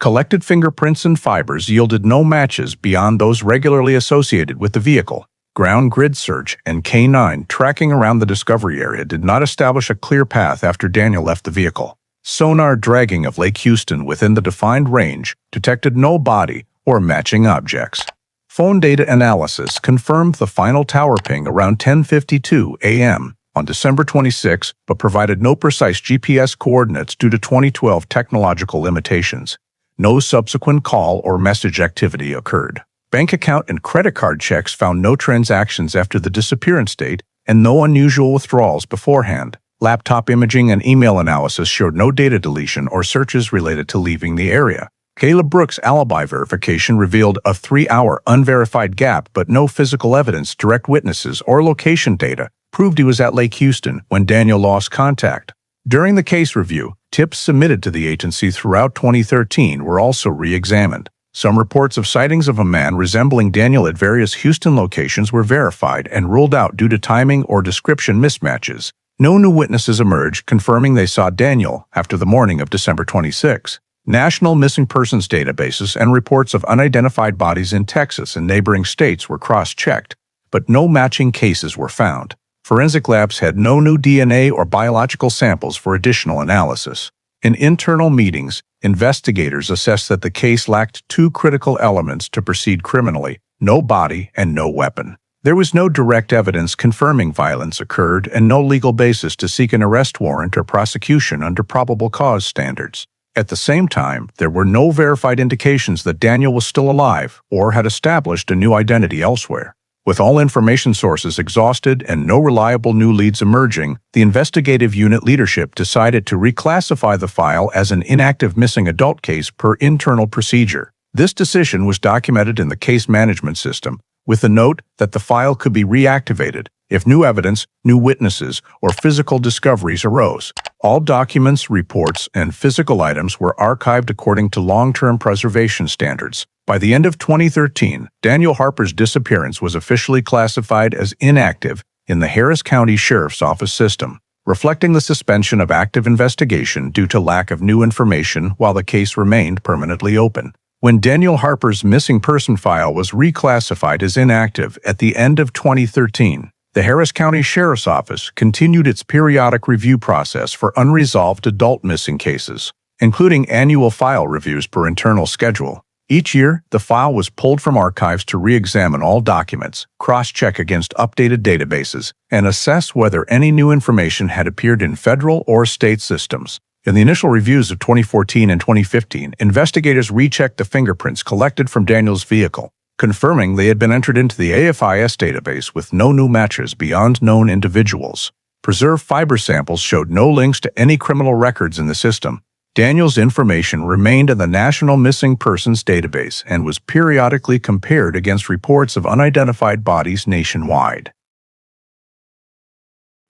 Collected fingerprints and fibers yielded no matches beyond those regularly associated with the vehicle. Ground grid search and K9 tracking around the discovery area did not establish a clear path after Daniel left the vehicle. Sonar dragging of Lake Houston within the defined range detected no body or matching objects. Phone data analysis confirmed the final tower ping around 10:52 a.m. on December 26, but provided no precise GPS coordinates due to 2012 technological limitations. No subsequent call or message activity occurred. Bank account and credit card checks found no transactions after the disappearance date and no unusual withdrawals beforehand. Laptop imaging and email analysis showed no data deletion or searches related to leaving the area. Caleb Brooks' alibi verification revealed a 3-hour unverified gap, but no physical evidence, direct witnesses, or location data proved he was at Lake Houston when Daniel lost contact. During the case review, tips submitted to the agency throughout 2013 were also re-examined. Some reports of sightings of a man resembling Daniel at various Houston locations were verified and ruled out due to timing or description mismatches. No new witnesses emerged confirming they saw Daniel after the morning of December 26. National missing persons databases and reports of unidentified bodies in Texas and neighboring states were cross-checked, but no matching cases were found. Forensic labs had no new DNA or biological samples for additional analysis. In internal meetings, investigators assessed that the case lacked two critical elements to proceed criminally: no body and no weapon. There was no direct evidence confirming violence occurred and no legal basis to seek an arrest warrant or prosecution under probable cause standards. At the same time, there were no verified indications that Daniel was still alive or had established a new identity elsewhere. With all information sources exhausted and no reliable new leads emerging, the investigative unit leadership decided to reclassify the file as an inactive missing adult case per internal procedure. This decision was documented in the case management system, with the note that the file could be reactivated if new evidence, new witnesses, or physical discoveries arose. All documents, reports, and physical items were archived according to long-term preservation standards. By the end of 2013, Daniel Harper's disappearance was officially classified as inactive in the Harris County Sheriff's Office system, reflecting the suspension of active investigation due to lack of new information while the case remained permanently open. When Daniel Harper's missing person file was reclassified as inactive at the end of 2013, the Harris County Sheriff's Office continued its periodic review process for unresolved adult missing cases, including annual file reviews per internal schedule. Each year, the file was pulled from archives to re-examine all documents, cross-check against updated databases, and assess whether any new information had appeared in federal or state systems. In the initial reviews of 2014 and 2015, investigators rechecked the fingerprints collected from Daniel's vehicle, confirming they had been entered into the AFIS database with no new matches beyond known individuals. Preserved fiber samples showed no links to any criminal records in the system. Daniel's information remained in the National Missing Persons Database and was periodically compared against reports of unidentified bodies nationwide.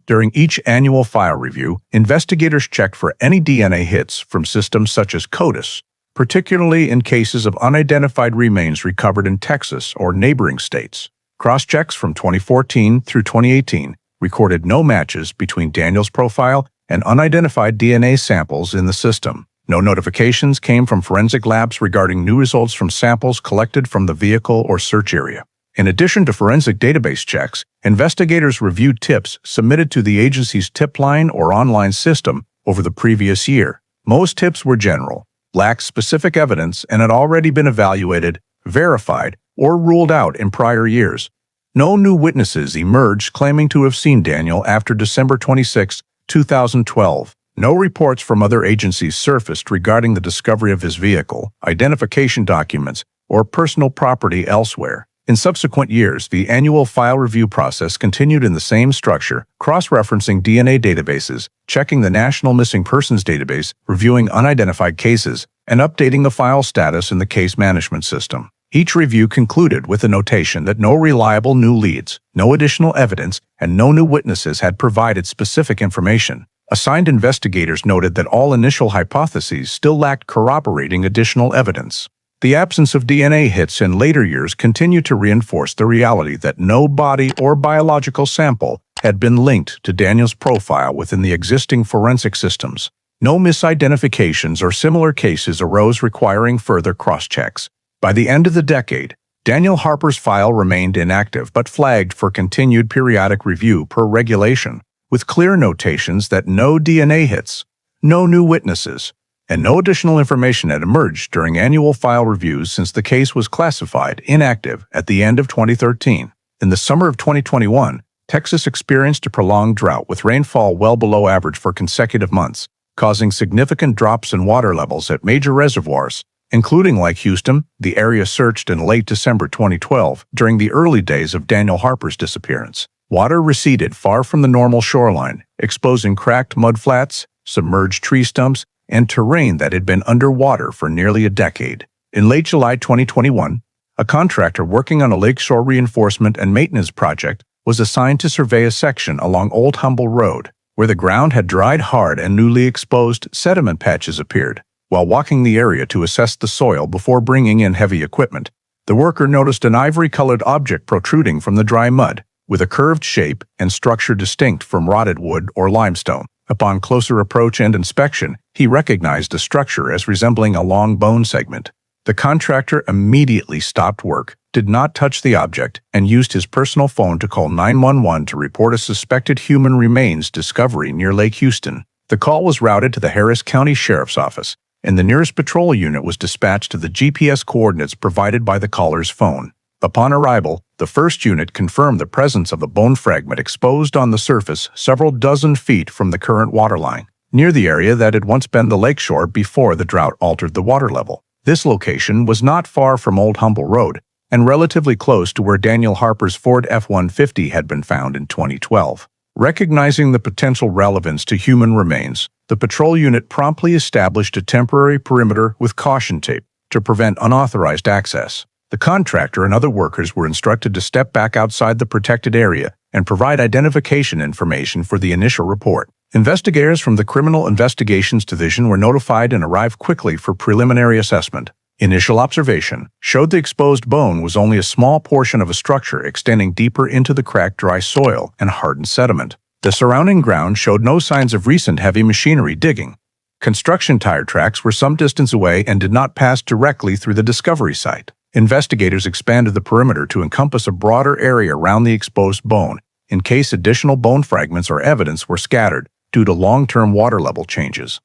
During each annual file review, investigators checked for any DNA hits from systems such as CODIS, particularly in cases of unidentified remains recovered in Texas or neighboring states. Cross-checks from 2014 through 2018 recorded no matches between Daniel's profile and unidentified DNA samples in the system. No notifications came from forensic labs regarding new results from samples collected from the vehicle or search area. In addition to forensic database checks, investigators reviewed tips submitted to the agency's tip line or online system over the previous year. Most tips were general, lacked specific evidence, and had already been evaluated, verified, or ruled out in prior years. No new witnesses emerged claiming to have seen Daniel after December 26, 2012. No reports from other agencies surfaced regarding the discovery of his vehicle, identification documents, or personal property elsewhere. In subsequent years, the annual file review process continued in the same structure, cross-referencing DNA databases, checking the National Missing Persons Database, reviewing unidentified cases, and updating the file status in the case management system. Each review concluded with a notation that no reliable new leads, no additional evidence, and no new witnesses had provided specific information. Assigned investigators noted that all initial hypotheses still lacked corroborating additional evidence. The absence of DNA hits in later years continued to reinforce the reality that no body or biological sample had been linked to Daniel's profile within the existing forensic systems. No misidentifications or similar cases arose requiring further cross-checks. By the end of the decade, Daniel Harper's file remained inactive but flagged for continued periodic review per regulation, with clear notations that no DNA hits, no new witnesses, and no additional information had emerged during annual file reviews since the case was classified inactive at the end of 2013. In the summer of 2021, Texas experienced a prolonged drought with rainfall well below average for consecutive months, causing significant drops in water levels at major reservoirs, including Lake Houston, the area searched in late December 2012 during the early days of Daniel Harper's disappearance. Water receded far from the normal shoreline, exposing cracked mudflats, submerged tree stumps, and terrain that had been underwater for nearly a decade. In late July 2021, a contractor working on a lakeshore reinforcement and maintenance project was assigned to survey a section along Old Humble Road, where the ground had dried hard and newly exposed sediment patches appeared. While walking the area to assess the soil before bringing in heavy equipment, the worker noticed an ivory-colored object protruding from the dry mud, with a curved shape and structure distinct from rotted wood or limestone. Upon closer approach and inspection, he recognized the structure as resembling a long bone segment. The contractor immediately stopped work, did not touch the object, and used his personal phone to call 911 to report a suspected human remains discovery near Lake Houston. The call was routed to the Harris County Sheriff's Office, and the nearest patrol unit was dispatched to the GPS coordinates provided by the caller's phone. Upon arrival, the first unit confirmed the presence of a bone fragment exposed on the surface several dozen feet from the current waterline. near the area that had once been the lakeshore before the drought altered the water level. This location was not far from Old Humble Road and relatively close to where Daniel Harper's Ford F-150 had been found in 2012. Recognizing the potential relevance to human remains, the patrol unit promptly established a temporary perimeter with caution tape to prevent unauthorized access. The contractor and other workers were instructed to step back outside the protected area and provide identification information for the initial report. Investigators from the Criminal Investigations Division were notified and arrived quickly for preliminary assessment. Initial observation showed the exposed bone was only a small portion of a structure extending deeper into the cracked dry soil and hardened sediment. The surrounding ground showed no signs of recent heavy machinery digging. Construction tire tracks were some distance away and did not pass directly through the discovery site. Investigators expanded the perimeter to encompass a broader area around the exposed bone in case additional bone fragments or evidence were scattered due to long-term water level changes.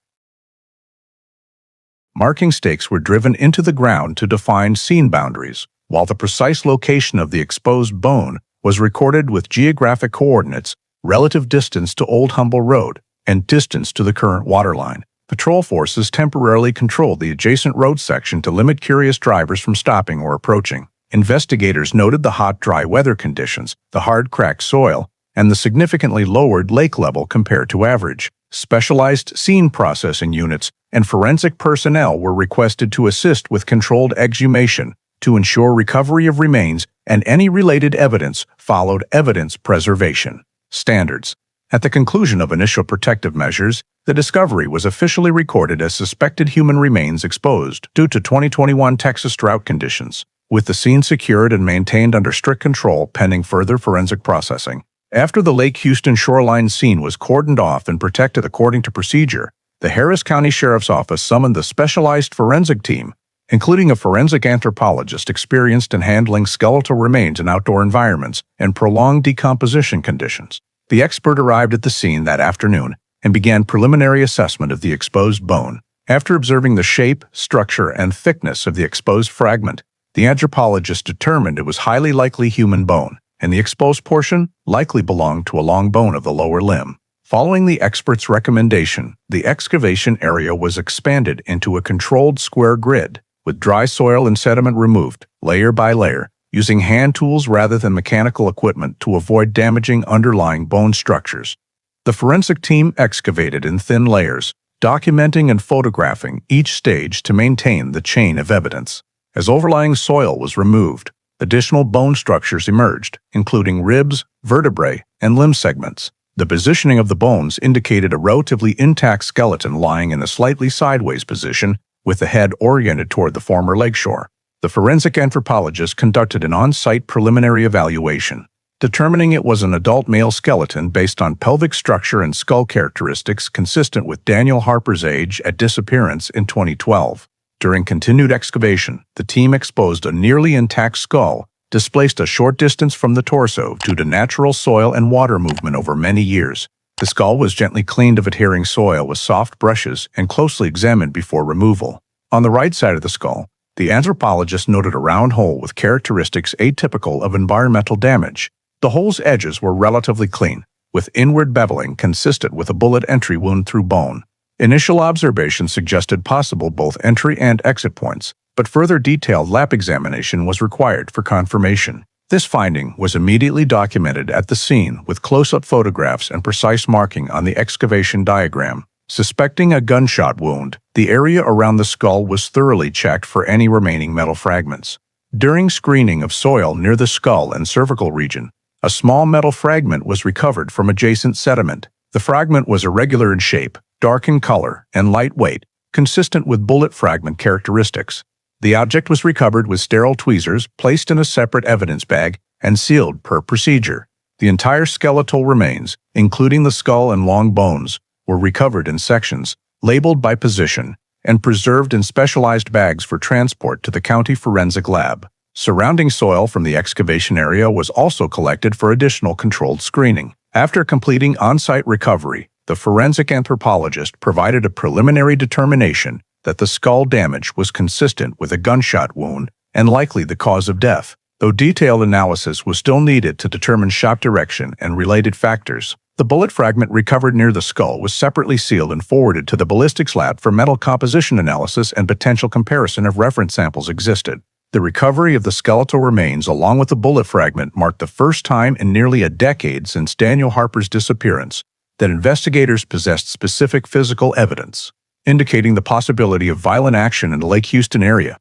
Marking stakes were driven into the ground to define scene boundaries, while the precise location of the exposed bone was recorded with geographic coordinates, relative distance to Old Humble Road, and distance to the current waterline. Patrol forces temporarily controlled the adjacent road section to limit curious drivers from stopping or approaching. Investigators noted the hot, dry weather conditions, the hard, cracked soil, and the significantly lowered lake level compared to average. Specialized scene processing units and forensic personnel were requested to assist with controlled exhumation to ensure recovery of remains, and any related evidence followed evidence preservation standards. At the conclusion of initial protective measures, the discovery was officially recorded as suspected human remains exposed due to 2021 Texas drought conditions, with the scene secured and maintained under strict control pending further forensic processing. After the Lake Houston shoreline scene was cordoned off and protected according to procedure, the Harris County Sheriff's Office summoned the specialized forensic team, including a forensic anthropologist experienced in handling skeletal remains in outdoor environments and prolonged decomposition conditions. The expert arrived at the scene that afternoon and began preliminary assessment of the exposed bone. After observing the shape, structure, and thickness of the exposed fragment, the anthropologist determined it was highly likely human bone, and the exposed portion likely belonged to a long bone of the lower limb. Following the expert's recommendation, the excavation area was expanded into a controlled square grid, with dry soil and sediment removed, layer by layer, using hand tools rather than mechanical equipment to avoid damaging underlying bone structures. The forensic team excavated in thin layers, documenting and photographing each stage to maintain the chain of evidence. As overlying soil was removed, additional bone structures emerged, including ribs, vertebrae, and limb segments. The positioning of the bones indicated a relatively intact skeleton lying in a slightly sideways position, with the head oriented toward the former lakeshore. The forensic anthropologist conducted an on-site preliminary evaluation, determining it was an adult male skeleton based on pelvic structure and skull characteristics consistent with Daniel Harper's age at disappearance in 2012. During continued excavation, the team exposed a nearly intact skull, displaced a short distance from the torso due to natural soil and water movement over many years. The skull was gently cleaned of adhering soil with soft brushes and closely examined before removal. On the right side of the skull, the anthropologist noted a round hole with characteristics atypical of environmental damage. The hole's edges were relatively clean, with inward beveling consistent with a bullet entry wound through bone. Initial observations suggested possible both entry and exit points, but further detailed lab examination was required for confirmation. This finding was immediately documented at the scene with close-up photographs and precise marking on the excavation diagram. Suspecting a gunshot wound, the area around the skull was thoroughly checked for any remaining metal fragments. During screening of soil near the skull and cervical region, a small metal fragment was recovered from adjacent sediment. The fragment was irregular in shape, dark in color, and lightweight, consistent with bullet fragment characteristics. The object was recovered with sterile tweezers, placed in a separate evidence bag, and sealed per procedure. The entire skeletal remains, including the skull and long bones, were recovered in sections, labeled by position, and preserved in specialized bags for transport to the county forensic lab. Surrounding soil from the excavation area was also collected for additional controlled screening. After completing on-site recovery, the forensic anthropologist provided a preliminary determination that the skull damage was consistent with a gunshot wound and likely the cause of death, though detailed analysis was still needed to determine shot direction and related factors. The The bullet fragment recovered near the skull was separately sealed and forwarded to the ballistics lab for metal composition analysis, and potential comparison of reference samples existed. The recovery of the skeletal remains along with the bullet fragment marked the first time in nearly a decade since Daniel Harper's disappearance that investigators possessed specific physical evidence, indicating the possibility of violent action in the Lake Houston area.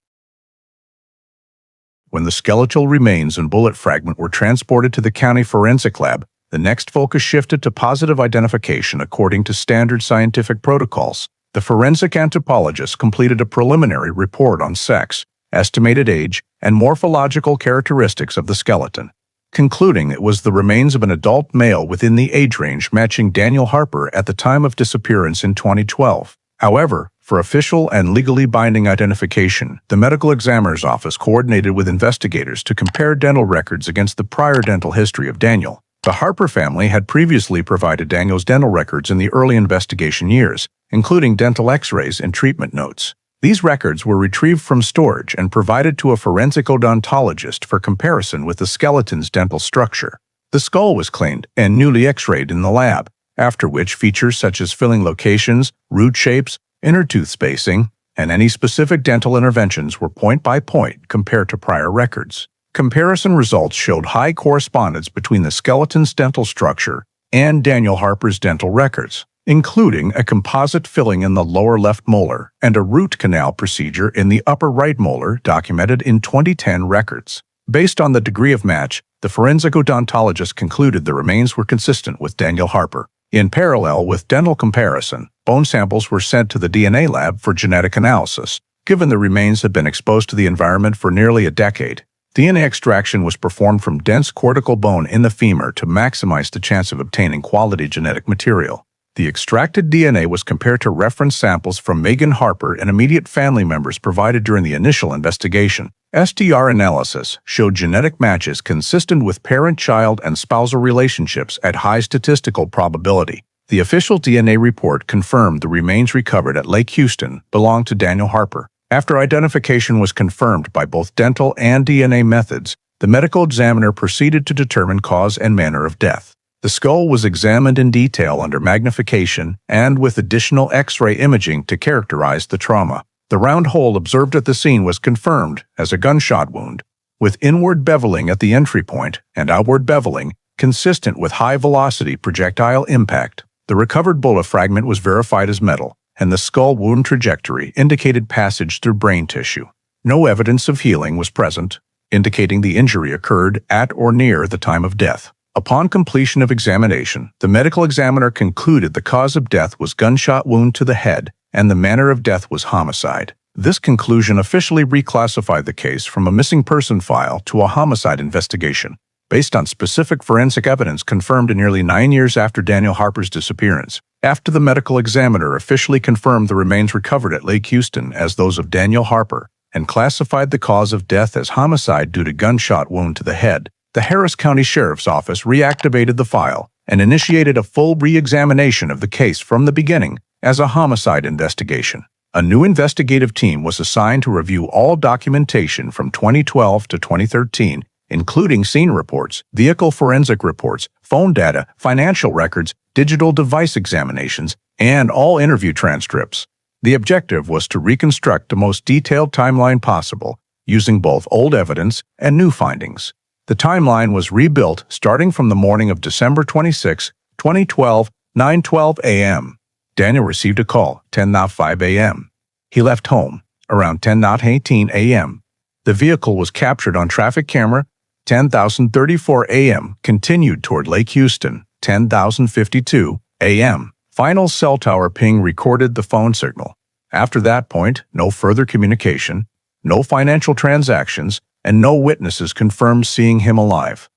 When the skeletal remains and bullet fragment were transported to the county forensic lab, the next focus shifted to positive identification according to standard scientific protocols. The forensic anthropologist completed a preliminary report on sex, estimated age, and morphological characteristics of the skeleton, concluding it was the remains of an adult male within the age range matching Daniel Harper at the time of disappearance in 2012. However, for official and legally binding identification, the medical examiner's office coordinated with investigators to compare dental records against the prior dental history of Daniel. The Harper family had previously provided Daniel's dental records in the early investigation years, including dental x-rays and treatment notes. These records were retrieved from storage and provided to a forensic odontologist for comparison with the skeleton's dental structure. The skull was cleaned and newly x-rayed in the lab, after which features such as filling locations, root shapes, inner tooth spacing, and any specific dental interventions were point by point compared to prior records. Comparison results showed high correspondence between the skeleton's dental structure and Daniel Harper's dental records, including a composite filling in the lower left molar and a root canal procedure in the upper right molar documented in 2010 records. Based on the degree of match, the forensic odontologist concluded the remains were consistent with Daniel Harper. In parallel with dental comparison, bone samples were sent to the DNA lab for genetic analysis. Given the remains had been exposed to the environment for nearly a decade, DNA extraction was performed from dense cortical bone in the femur to maximize the chance of obtaining quality genetic material. The extracted DNA was compared to reference samples from Megan Harper and immediate family members provided during the initial investigation. STR analysis showed genetic matches consistent with parent-child and spousal relationships at high statistical probability. The official DNA report confirmed the remains recovered at Lake Houston belonged to Daniel Harper. After identification was confirmed by both dental and DNA methods, the medical examiner proceeded to determine cause and manner of death. The skull was examined in detail under magnification and with additional X-ray imaging to characterize the trauma. The round hole observed at the scene was confirmed as a gunshot wound, with inward beveling at the entry point and outward beveling consistent with high-velocity projectile impact. The recovered bullet fragment was verified as metal, and the skull wound trajectory indicated passage through brain tissue. No evidence of healing was present, indicating the injury occurred at or near the time of death. Upon completion of examination, the medical examiner concluded the cause of death was gunshot wound to the head and the manner of death was homicide. This conclusion officially reclassified the case from a missing person file to a homicide investigation, based on specific forensic evidence confirmed nearly 9 years after Daniel Harper's disappearance. After the medical examiner officially confirmed the remains recovered at Lake Houston as those of Daniel Harper and classified the cause of death as homicide due to gunshot wound to the head, the Harris County Sheriff's Office reactivated the file and initiated a full re-examination of the case from the beginning as a homicide investigation. A new investigative team was assigned to review all documentation from 2012 to 2013, including scene reports, vehicle forensic reports, phone data, financial records, digital device examinations, and all interview transcripts. The objective was to reconstruct the most detailed timeline possible, using both old evidence and new findings. The timeline was rebuilt starting from the morning of December 26, 2012, 9:12 a.m. Daniel received a call, 10:05 a.m. He left home around 10:18 a.m. The vehicle was captured on traffic camera, 10:34 a.m. Continued toward Lake Houston, 10:52 a.m. Final cell tower ping recorded the phone signal. After that point, no further communication, no financial transactions, and no witnesses confirmed seeing him alive.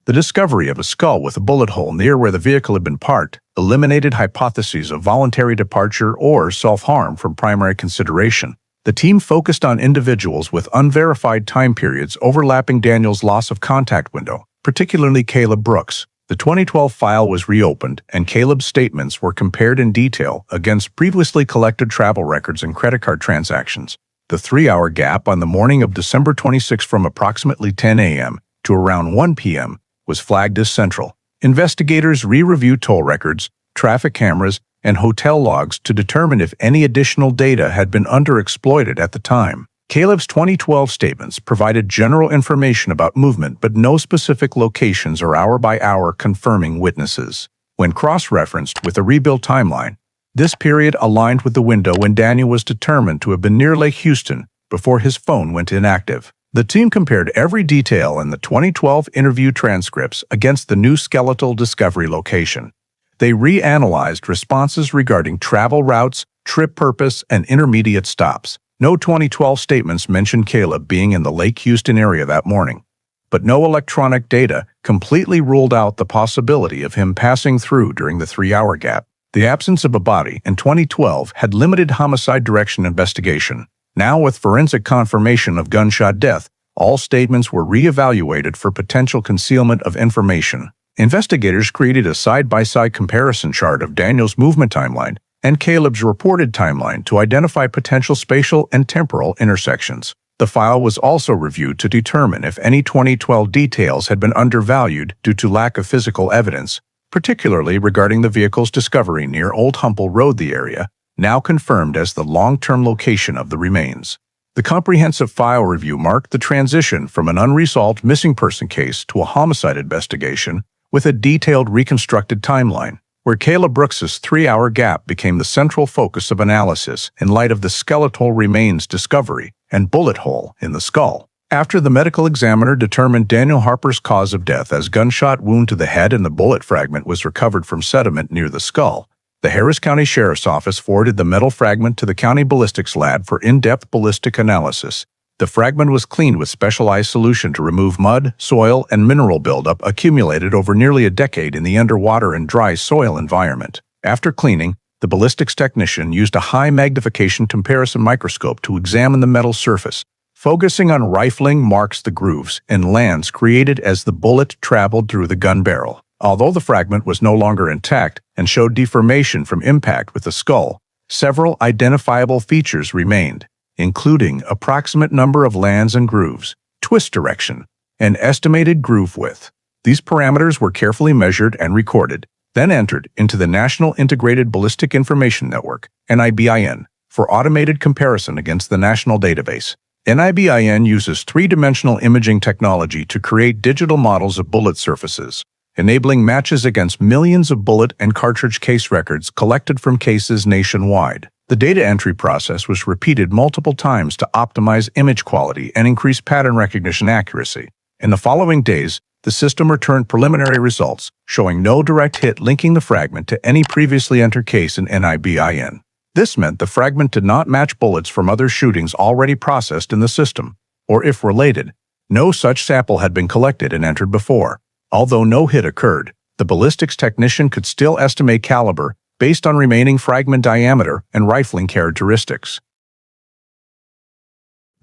The discovery of a skull with a bullet hole near where the vehicle had been parked eliminated hypotheses of voluntary departure or self-harm from primary consideration. The team focused on individuals with unverified time periods overlapping Daniel's loss of contact window, particularly Caleb Brooks. The 2012 file was reopened, and Caleb's statements were compared in detail against previously collected travel records and credit card transactions. The 3-hour gap on the morning of December 26 from approximately 10 a.m. to around 1 p.m. was flagged as central, Investigators re-reviewed toll records, traffic cameras, and hotel logs to determine if any additional data had been underexploited at the time. Caleb's 2012 statements provided general information about movement but no specific locations or hour-by-hour confirming witnesses. When cross-referenced with a rebuild timeline, this period aligned with the window when Daniel was determined to have been near Lake Houston before his phone went inactive. The team compared every detail in the 2012 interview transcripts against the new skeletal discovery location. They reanalyzed responses regarding travel routes, trip purpose, and intermediate stops. No 2012 statements mentioned Caleb being in the Lake Houston area that morning, but no electronic data completely ruled out the possibility of him passing through during the 3-hour gap. The absence of a body in 2012 had limited homicide direction investigation. Now, with forensic confirmation of gunshot death, all statements were re-evaluated for potential concealment of information. Investigators created a side-by-side comparison chart of Daniel's movement timeline and Caleb's reported timeline to identify potential spatial and temporal intersections. The file was also reviewed to determine if any 2012 details had been undervalued due to lack of physical evidence, particularly regarding the vehicle's discovery near Old Humple Road, the area now confirmed as the long-term location of the remains. The comprehensive file review marked the transition from an unresolved missing person case to a homicide investigation with a detailed reconstructed timeline, where Caleb Brooks's 3-hour gap became the central focus of analysis in light of the skeletal remains discovery and bullet hole in the skull. After the medical examiner determined Daniel Harper's cause of death as gunshot wound to the head and the bullet fragment was recovered from sediment near the skull, the Harris County Sheriff's Office forwarded the metal fragment to the county ballistics lab for in-depth ballistic analysis. The fragment was cleaned with specialized solution to remove mud, soil, and mineral buildup accumulated over nearly a decade in the underwater and dry soil environment. After cleaning, the ballistics technician used a high-magnification comparison microscope to examine the metal surface, focusing on rifling marks, the grooves, and lands created as the bullet traveled through the gun barrel. Although the fragment was no longer intact and showed deformation from impact with the skull, several identifiable features remained, including approximate number of lands and grooves, twist direction, and estimated groove width. These parameters were carefully measured and recorded, then entered into the National Integrated Ballistic Information Network, NIBIN, for automated comparison against the national database. NIBIN uses three-dimensional imaging technology to create digital models of bullet surfaces, enabling matches against millions of bullet and cartridge case records collected from cases nationwide. The data entry process was repeated multiple times to optimize image quality and increase pattern recognition accuracy. In the following days, the system returned preliminary results, showing no direct hit linking the fragment to any previously entered case in NIBIN. This meant the fragment did not match bullets from other shootings already processed in the system, or if related, no such sample had been collected and entered before. Although no hit occurred, the ballistics technician could still estimate caliber based on remaining fragment diameter and rifling characteristics.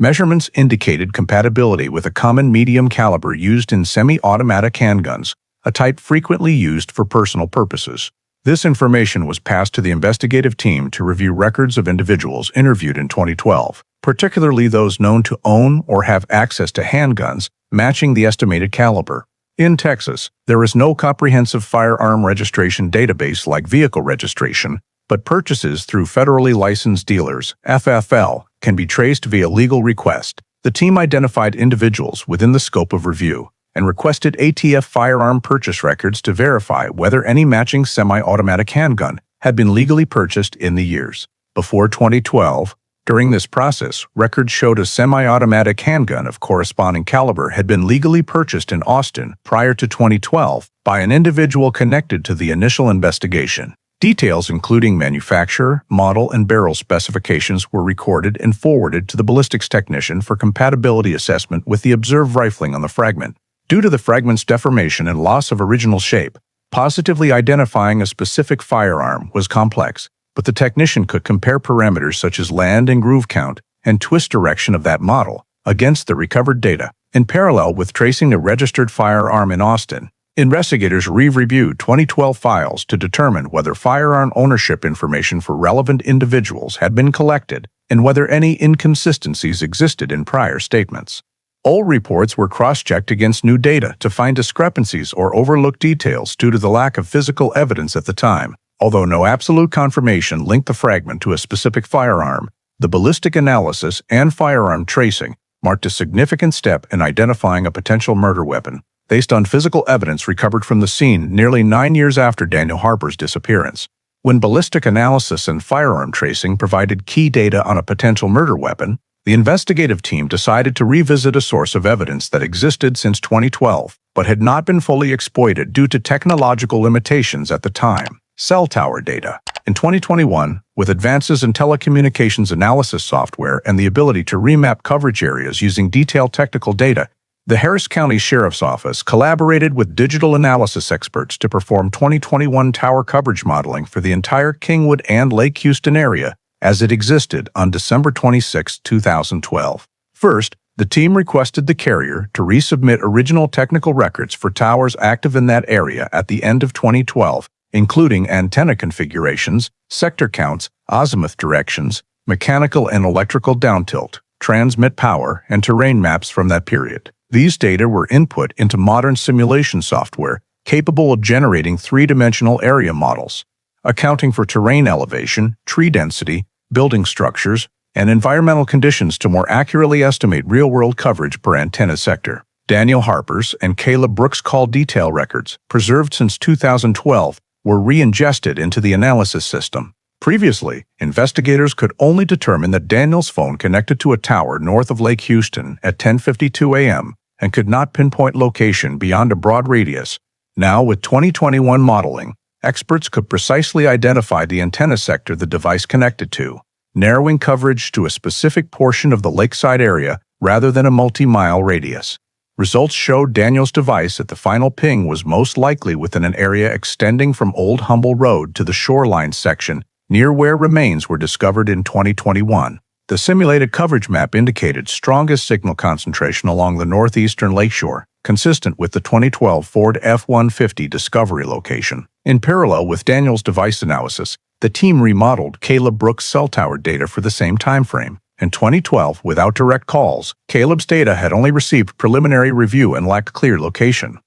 Measurements indicated compatibility with a common medium caliber used in semi-automatic handguns, a type frequently used for personal purposes. This information was passed to the investigative team to review records of individuals interviewed in 2012, particularly those known to own or have access to handguns matching the estimated caliber. In Texas, there is no comprehensive firearm registration database like vehicle registration, but purchases through federally licensed dealers, FFL, can be traced via legal request. The team identified individuals within the scope of review and requested ATF firearm purchase records to verify whether any matching semi-automatic handgun had been legally purchased in the years before 2012. During this process, records showed a semi-automatic handgun of corresponding caliber had been legally purchased in Austin prior to 2012 by an individual connected to the initial investigation. Details including manufacturer, model, and barrel specifications were recorded and forwarded to the ballistics technician for compatibility assessment with the observed rifling on the fragment. Due to the fragment's deformation and loss of original shape, positively identifying a specific firearm was complex, but the technician could compare parameters such as land and groove count and twist direction of that model against the recovered data. In parallel with tracing a registered firearm in Austin, investigators re-reviewed 2012 files to determine whether firearm ownership information for relevant individuals had been collected and whether any inconsistencies existed in prior statements. Old reports were cross-checked against new data to find discrepancies or overlooked details due to the lack of physical evidence at the time. Although no absolute confirmation linked the fragment to a specific firearm, the ballistic analysis and firearm tracing marked a significant step in identifying a potential murder weapon, based on physical evidence recovered from the scene nearly 9 years after Daniel Harper's disappearance. When ballistic analysis and firearm tracing provided key data on a potential murder weapon, the investigative team decided to revisit a source of evidence that existed since 2012, but had not been fully exploited due to technological limitations at the time: cell tower data. In 2021, with advances in telecommunications analysis software and the ability to remap coverage areas using detailed technical data, the Harris County Sheriff's Office collaborated with digital analysis experts to perform 2021 tower coverage modeling for the entire Kingwood and Lake Houston area as it existed on December 26, 2012. First, the team requested the carrier to resubmit original technical records for towers active in that area at the end of 2012, including antenna configurations, sector counts, azimuth directions, mechanical and electrical downtilt, transmit power, and terrain maps from that period. These data were input into modern simulation software capable of generating three-dimensional area models, accounting for terrain elevation, tree density, building structures, and environmental conditions to more accurately estimate real-world coverage per antenna sector. Daniel Harper's and Caleb Brooks' call detail records, preserved since 2012, were re-ingested into the analysis system. Previously, investigators could only determine that Daniel's phone connected to a tower north of Lake Houston at 10:52 a.m. and could not pinpoint location beyond a broad radius. Now, with 2021 modeling, experts could precisely identify the antenna sector the device connected to, narrowing coverage to a specific portion of the lakeside area rather than a multi-mile radius. Results showed Daniel's device at the final ping was most likely within an area extending from Old Humble Road to the shoreline section near where remains were discovered in 2021. The simulated coverage map indicated strongest signal concentration along the northeastern lakeshore, consistent with the 2012 Ford F-150 discovery location. In parallel with Daniel's device analysis, the team remodeled Caleb Brooks' cell tower data for the same timeframe. In 2012, without direct calls, Caleb's data had only received preliminary review and lacked clear location.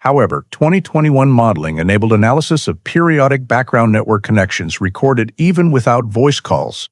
However, 2021 modeling enabled analysis of periodic background network connections recorded even without voice calls.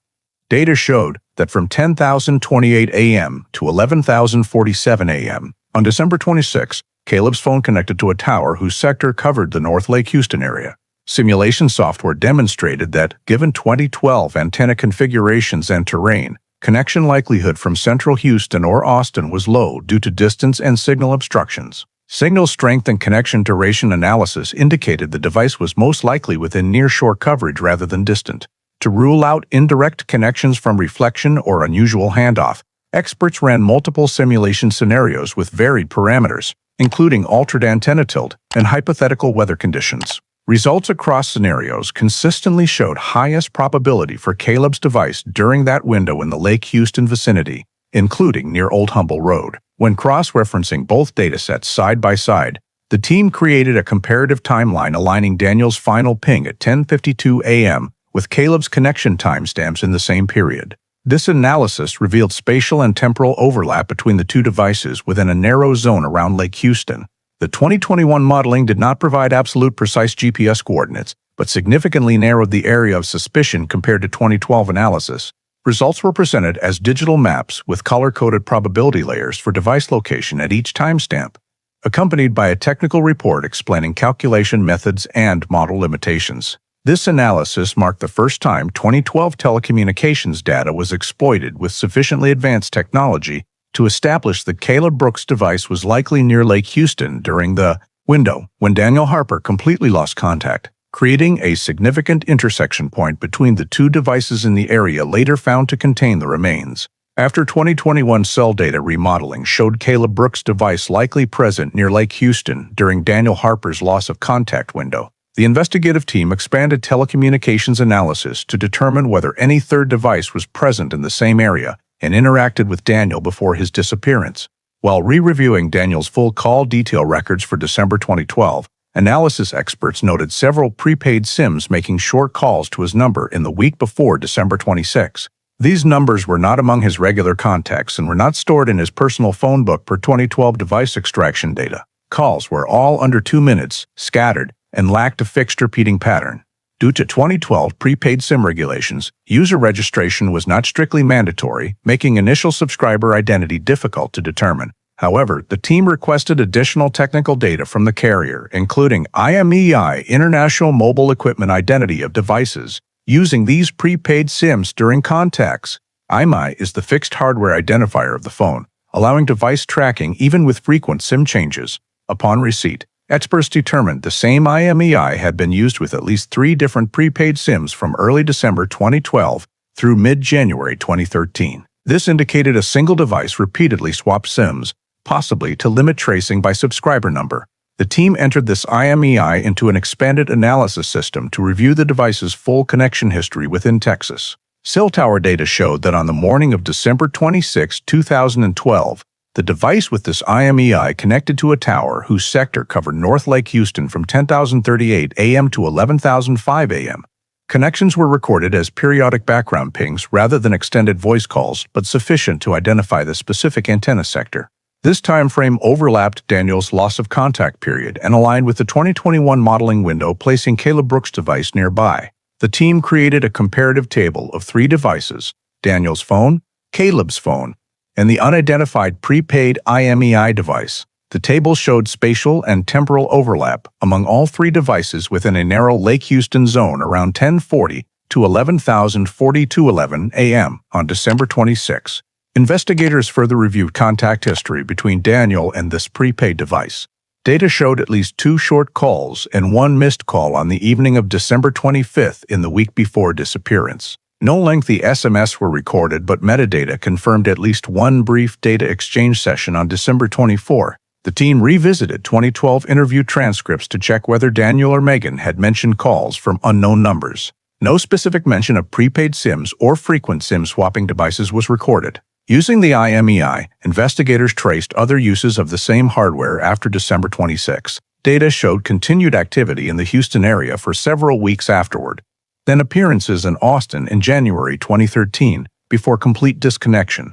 Data showed that from 10,028 a.m. to 11,047 a.m. on December 26, Caleb's phone connected to a tower whose sector covered the North Lake Houston area. Simulation software demonstrated that, given 2012 antenna configurations and terrain, connection likelihood from central Houston or Austin was low due to distance and signal obstructions. Signal strength and connection duration analysis indicated the device was most likely within nearshore coverage rather than distant. To rule out indirect connections from reflection or unusual handoff, experts ran multiple simulation scenarios with varied parameters, including altered antenna tilt and hypothetical weather conditions. Results across scenarios consistently showed highest probability for Caleb's device during that window in the Lake Houston vicinity, including near Old Humble Road. When cross-referencing both datasets side by side, the team created a comparative timeline aligning Daniel's final ping at 10:52 a.m. with Caleb's connection timestamps in the same period. This analysis revealed spatial and temporal overlap between the two devices within a narrow zone around Lake Houston. The 2021 modeling did not provide absolute precise GPS coordinates, but significantly narrowed the area of suspicion compared to 2012 analysis. Results were presented as digital maps with color-coded probability layers for device location at each timestamp, accompanied by a technical report explaining calculation methods and model limitations. This analysis marked the first time 2012 telecommunications data was exploited with sufficiently advanced technology to establish that Caleb Brooks' device was likely near Lake Houston during the window when Daniel Harper completely lost contact, creating a significant intersection point between the two devices in the area later found to contain the remains. After 2021 cell data remodeling showed Caleb Brooks' device likely present near Lake Houston during Daniel Harper's loss of contact window, the investigative team expanded telecommunications analysis to determine whether any third device was present in the same area and interacted with Daniel before his disappearance. While re-reviewing Daniel's full call detail records for December 2012, analysis experts noted several prepaid SIMs making short calls to his number in the week before December 26. These numbers were not among his regular contacts and were not stored in his personal phone book per 2012 device extraction data. Calls were all under 2 minutes, scattered, and lacked a fixed repeating pattern. Due to 2012 prepaid SIM regulations, user registration was not strictly mandatory, making initial subscriber identity difficult to determine. However, the team requested additional technical data from the carrier, including IMEI International Mobile Equipment Identity of devices, using these prepaid SIMs during contacts. IMEI is the fixed hardware identifier of the phone, allowing device tracking even with frequent SIM changes. Upon receipt, experts determined the same IMEI had been used with at least 3 different prepaid SIMs from early December 2012 through mid-January 2013. This indicated a single device repeatedly swapped SIMs, possibly to limit tracing by subscriber number. The team entered this IMEI into an expanded analysis system to review the device's full connection history within Texas. Cell tower data showed that on the morning of December 26, 2012, the device with this IMEI connected to a tower whose sector covered North Lake Houston from 10,038 a.m. to 11,005 a.m. Connections were recorded as periodic background pings rather than extended voice calls, but sufficient to identify the specific antenna sector. This time frame overlapped Daniel's loss of contact period and aligned with the 2021 modeling window, placing Caleb Brooks' device nearby. The team created a comparative table of 3 devices: Daniel's phone, Caleb's phone, and the unidentified prepaid IMEI device. The table showed spatial and temporal overlap among all 3 devices within a narrow Lake Houston zone around 10:40 to 11,042 a.m. on December 26. Investigators further reviewed contact history between Daniel and this prepaid device. Data showed at least 2 short calls and 1 missed call on the evening of December 25th in the week before disappearance. No lengthy SMS were recorded, but metadata confirmed at least 1 brief data exchange session on December 24. The team revisited 2012 interview transcripts to check whether Daniel or Megan had mentioned calls from unknown numbers. No specific mention of prepaid SIMs or frequent SIM swapping devices was recorded. Using the IMEI, investigators traced other uses of the same hardware after December 26. Data showed continued activity in the Houston area for several weeks afterward, then appearances in Austin in January 2013, before complete disconnection.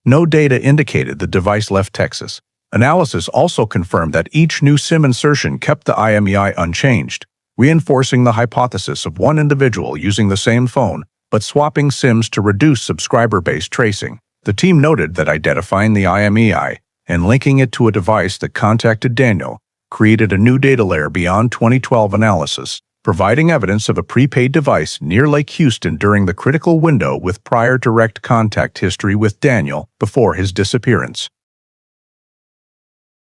No data indicated the device left Texas. Analysis also confirmed that each new SIM insertion kept the IMEI unchanged, reinforcing the hypothesis of one individual using the same phone, but swapping SIMs to reduce subscriber-based tracing. The team noted that identifying the IMEI and linking it to a device that contacted Daniel created a new data layer beyond 2012 analysis, providing evidence of a prepaid device near Lake Houston during the critical window with prior direct contact history with Daniel before his disappearance.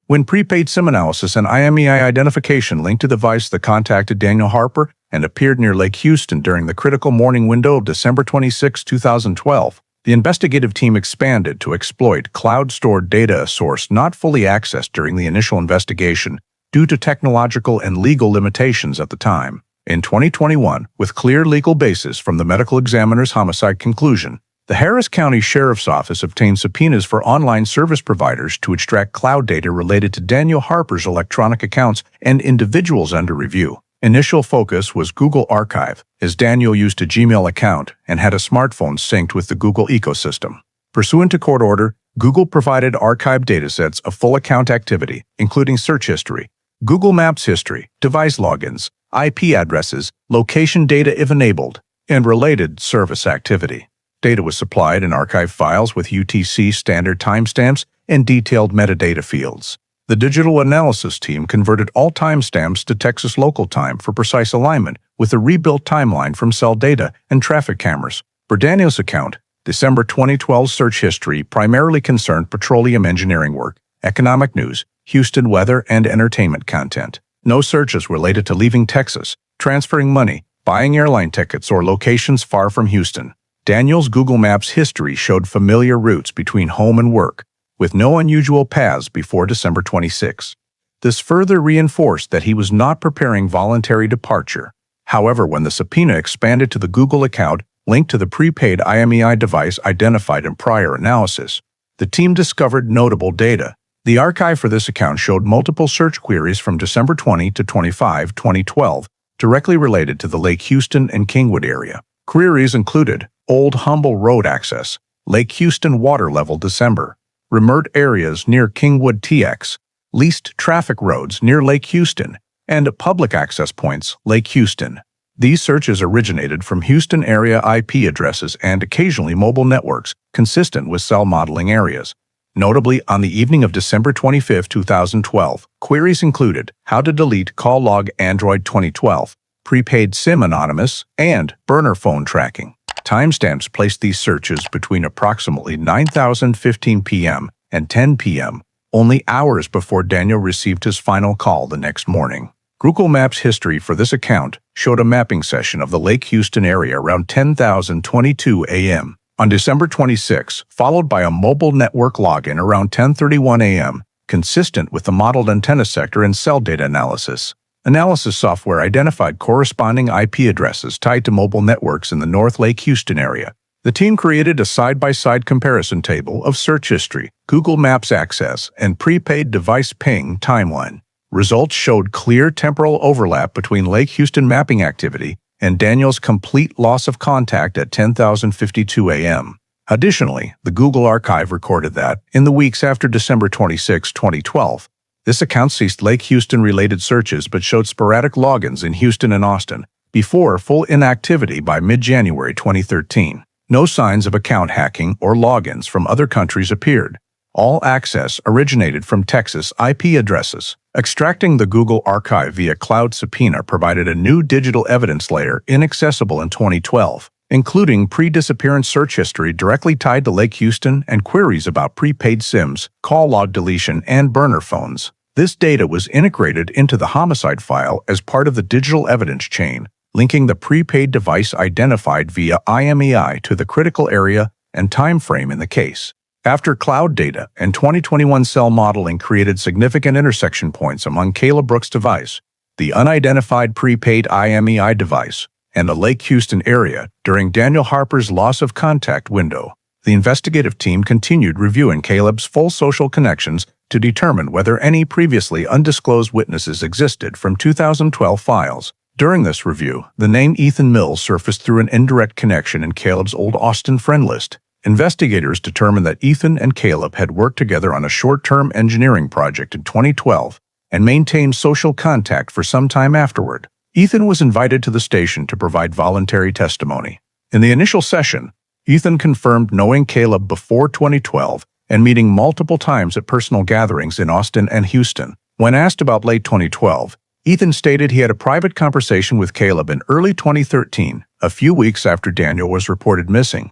When prepaid SIM analysis and IMEI identification linked a device that contacted Daniel Harper and appeared near Lake Houston during the critical morning window of December 26, 2012, the investigative team expanded to exploit cloud-stored data, a source not fully accessed during the initial investigation due to technological and legal limitations at the time. In 2021, with clear legal basis from the medical examiner's homicide conclusion, the Harris County Sheriff's Office obtained subpoenas for online service providers to extract cloud data related to Daniel Harper's electronic accounts and individuals under review. Initial focus was Google Archive, as Daniel used a Gmail account and had a smartphone synced with the Google ecosystem. Pursuant to court order, Google provided archived datasets of full account activity, including search history, Google Maps history, device logins, IP addresses, location data if enabled, and related service activity. Data was supplied in archive files with UTC standard timestamps and detailed metadata fields. The digital analysis team converted all timestamps to Texas local time for precise alignment with a rebuilt timeline from cell data and traffic cameras. For Daniel's account, December 2012 search history primarily concerned petroleum engineering work, economic news, Houston weather, and entertainment content. No searches related to leaving Texas, transferring money, buying airline tickets, or locations far from Houston. Daniel's Google Maps history showed familiar routes between home and work, with no unusual paths before December 26. This further reinforced that he was not preparing voluntary departure. However, when the subpoena expanded to the Google account linked to the prepaid IMEI device identified in prior analysis, the team discovered notable data. The archive for this account showed multiple search queries from December 20 to 25, 2012, directly related to the Lake Houston and Kingwood area. Queries included Old Humble Road access, Lake Houston water level December. Remote areas near Kingwood TX, leased traffic roads near Lake Houston, and public access points, Lake Houston. These searches originated from Houston area IP addresses and occasionally mobile networks consistent with cell modeling areas. Notably, on the evening of December 25, 2012, queries included how to delete call log Android 2012, prepaid SIM anonymous, and burner phone tracking. Timestamps placed these searches between approximately 9:15 p.m. and 10 p.m., only hours before Daniel received his final call the next morning. Google Maps history for this account showed a mapping session of the Lake Houston area around 10:22 a.m. on December 26, followed by a mobile network login around 10:31 a.m., consistent with the modeled antenna sector and cell data analysis. Analysis software identified corresponding IP addresses tied to mobile networks in the North Lake Houston area. The team created a side-by-side comparison table of search history, Google Maps access, and prepaid device ping timeline. Results showed clear temporal overlap between Lake Houston mapping activity and Daniel's complete loss of contact at 10:52 a.m. Additionally, the Google Archive recorded that, in the weeks after December 26, 2012, this account ceased Lake Houston-related searches but showed sporadic logins in Houston and Austin, before full inactivity by mid-January 2013. No signs of account hacking or logins from other countries appeared. All access originated from Texas IP addresses. Extracting the Google Archive via cloud subpoena provided a new digital evidence layer inaccessible in 2012, including pre-disappearance search history directly tied to Lake Houston and queries about prepaid SIMs, call log deletion, and burner phones. This data was integrated into the homicide file as part of the digital evidence chain, linking the prepaid device identified via IMEI to the critical area and time frame in the case. After cloud data and 2021 cell modeling created significant intersection points among Caleb Brooks' device, the unidentified prepaid IMEI device, and the Lake Houston area during Daniel Harper's loss of contact window, the investigative team continued reviewing Caleb's full social connections to determine whether any previously undisclosed witnesses existed from 2012 files. During this review, the name Ethan Mills surfaced through an indirect connection in Caleb's old Austin friend list. Investigators determined that Ethan and Caleb had worked together on a short-term engineering project in 2012 and maintained social contact for some time afterward. Ethan was invited to the station to provide voluntary testimony. In the initial session, Ethan confirmed knowing Caleb before 2012 and meeting multiple times at personal gatherings in Austin and Houston. When asked about late 2012, Ethan stated he had a private conversation with Caleb in early 2013, a few weeks after Daniel was reported missing.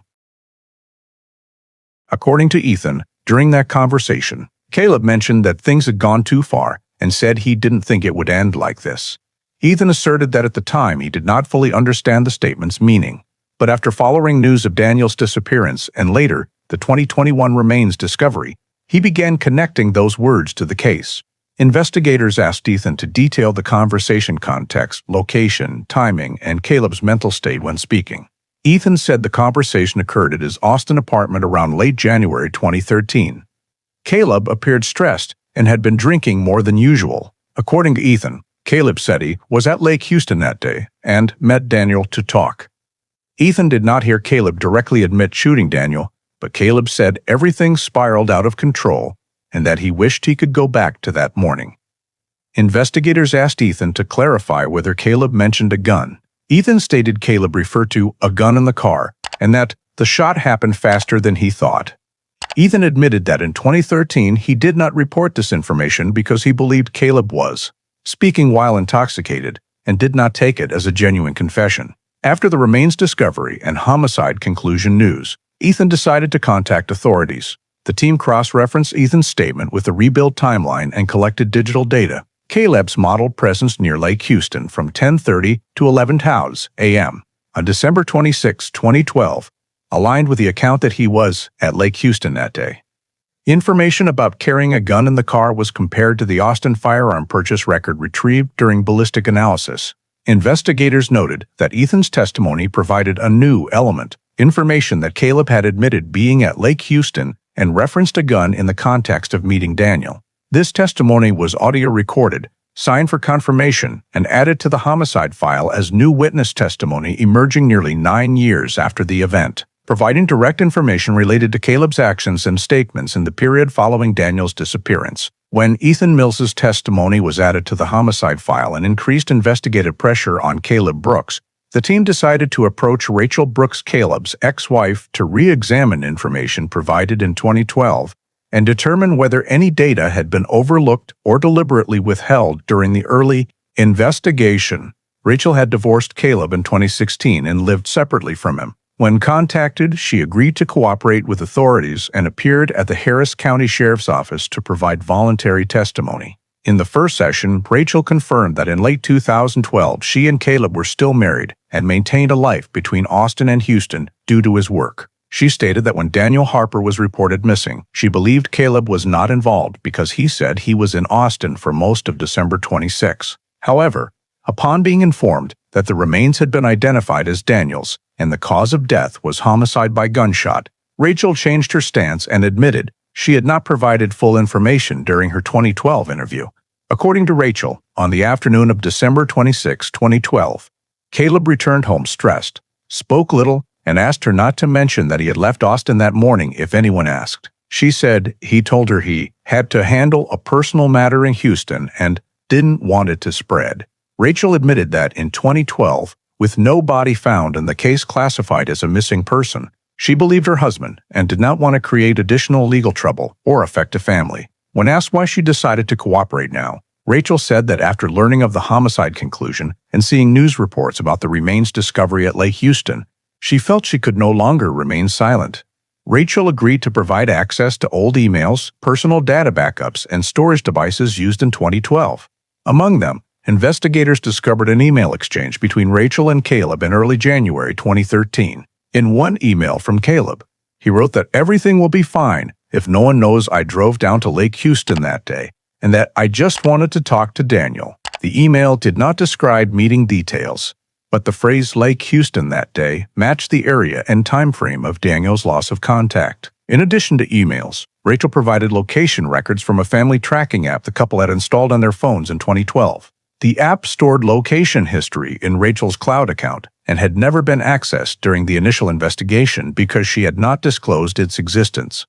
According to Ethan, during that conversation, Caleb mentioned that things had gone too far and said he didn't think it would end like this. Ethan asserted that at the time he did not fully understand the statement's meaning, but after following news of Daniel's disappearance and later the 2021 remains discovery, he began connecting those words to the case. Investigators asked Ethan to detail the conversation context, location, timing, and Caleb's mental state when speaking. Ethan said the conversation occurred at his Austin apartment around late January 2013. Caleb appeared stressed and had been drinking more than usual. According to Ethan, Caleb said he was at Lake Houston that day and met Daniel to talk. Ethan did not hear Caleb directly admit shooting Daniel, but Caleb said everything spiraled out of control and that he wished he could go back to that morning. Investigators asked Ethan to clarify whether Caleb mentioned a gun. Ethan stated Caleb referred to a gun in the car and that the shot happened faster than he thought. Ethan admitted that in 2013 he did not report this information because he believed Caleb was speaking while intoxicated and did not take it as a genuine confession. After the remains discovery and homicide conclusion news, Ethan decided to contact authorities. The team cross-referenced Ethan's statement with the rebuild timeline and collected digital data. Caleb's modeled presence near Lake Houston from 10:30 to 11:00 a.m. on December 26, 2012, aligned with the account that he was at Lake Houston that day. Information about carrying a gun in the car was compared to the Austin firearm purchase record retrieved during ballistic analysis. Investigators noted that Ethan's testimony provided a new element, information that Caleb had admitted being at Lake Houston and referenced a gun in the context of meeting Daniel. This testimony was audio recorded, signed for confirmation, and added to the homicide file as new witness testimony emerging nearly 9 years after the event, providing direct information related to Caleb's actions and statements in the period following Daniel's disappearance. When Ethan Mills's testimony was added to the homicide file and increased investigative pressure on Caleb Brooks, the team decided to approach Rachel Brooks, Caleb's ex-wife, to re-examine information provided in 2012 and determine whether any data had been overlooked or deliberately withheld during the early investigation. Rachel had divorced Caleb in 2016 and lived separately from him. When contacted, she agreed to cooperate with authorities and appeared at the Harris County Sheriff's Office to provide voluntary testimony. In the first session, Rachel confirmed that in late 2012 she and Caleb were still married and maintained a life between Austin and Houston due to his work. She stated that when Daniel Harper was reported missing, she believed Caleb was not involved because he said he was in Austin for most of December 26. However, upon being informed that the remains had been identified as Daniel's and the cause of death was homicide by gunshot, Rachel changed her stance and admitted she had not provided full information during her 2012 interview. According to Rachel, on the afternoon of December 26, 2012, Caleb returned home stressed, spoke little, and asked her not to mention that he had left Austin that morning if anyone asked. She said he told her he had to handle a personal matter in Houston and didn't want it to spread. Rachel admitted that in 2012, with no body found and the case classified as a missing person, she believed her husband and did not want to create additional legal trouble or affect a family. When asked why she decided to cooperate now, Rachel said that after learning of the homicide conclusion and seeing news reports about the remains discovery at Lake Houston, she felt she could no longer remain silent. Rachel agreed to provide access to old emails, personal data backups, and storage devices used in 2012. Among them, investigators discovered an email exchange between Rachel and Caleb in early January 2013. In one email from Caleb, he wrote that everything will be fine if no one knows I drove down to Lake Houston that day, and that I just wanted to talk to Daniel. The email did not describe meeting details, but the phrase Lake Houston that day matched the area and time frame of Daniel's loss of contact. In addition to emails, Rachel provided location records from a family tracking app the couple had installed on their phones in 2012. The app stored location history in Rachel's cloud account and had never been accessed during the initial investigation because she had not disclosed its existence.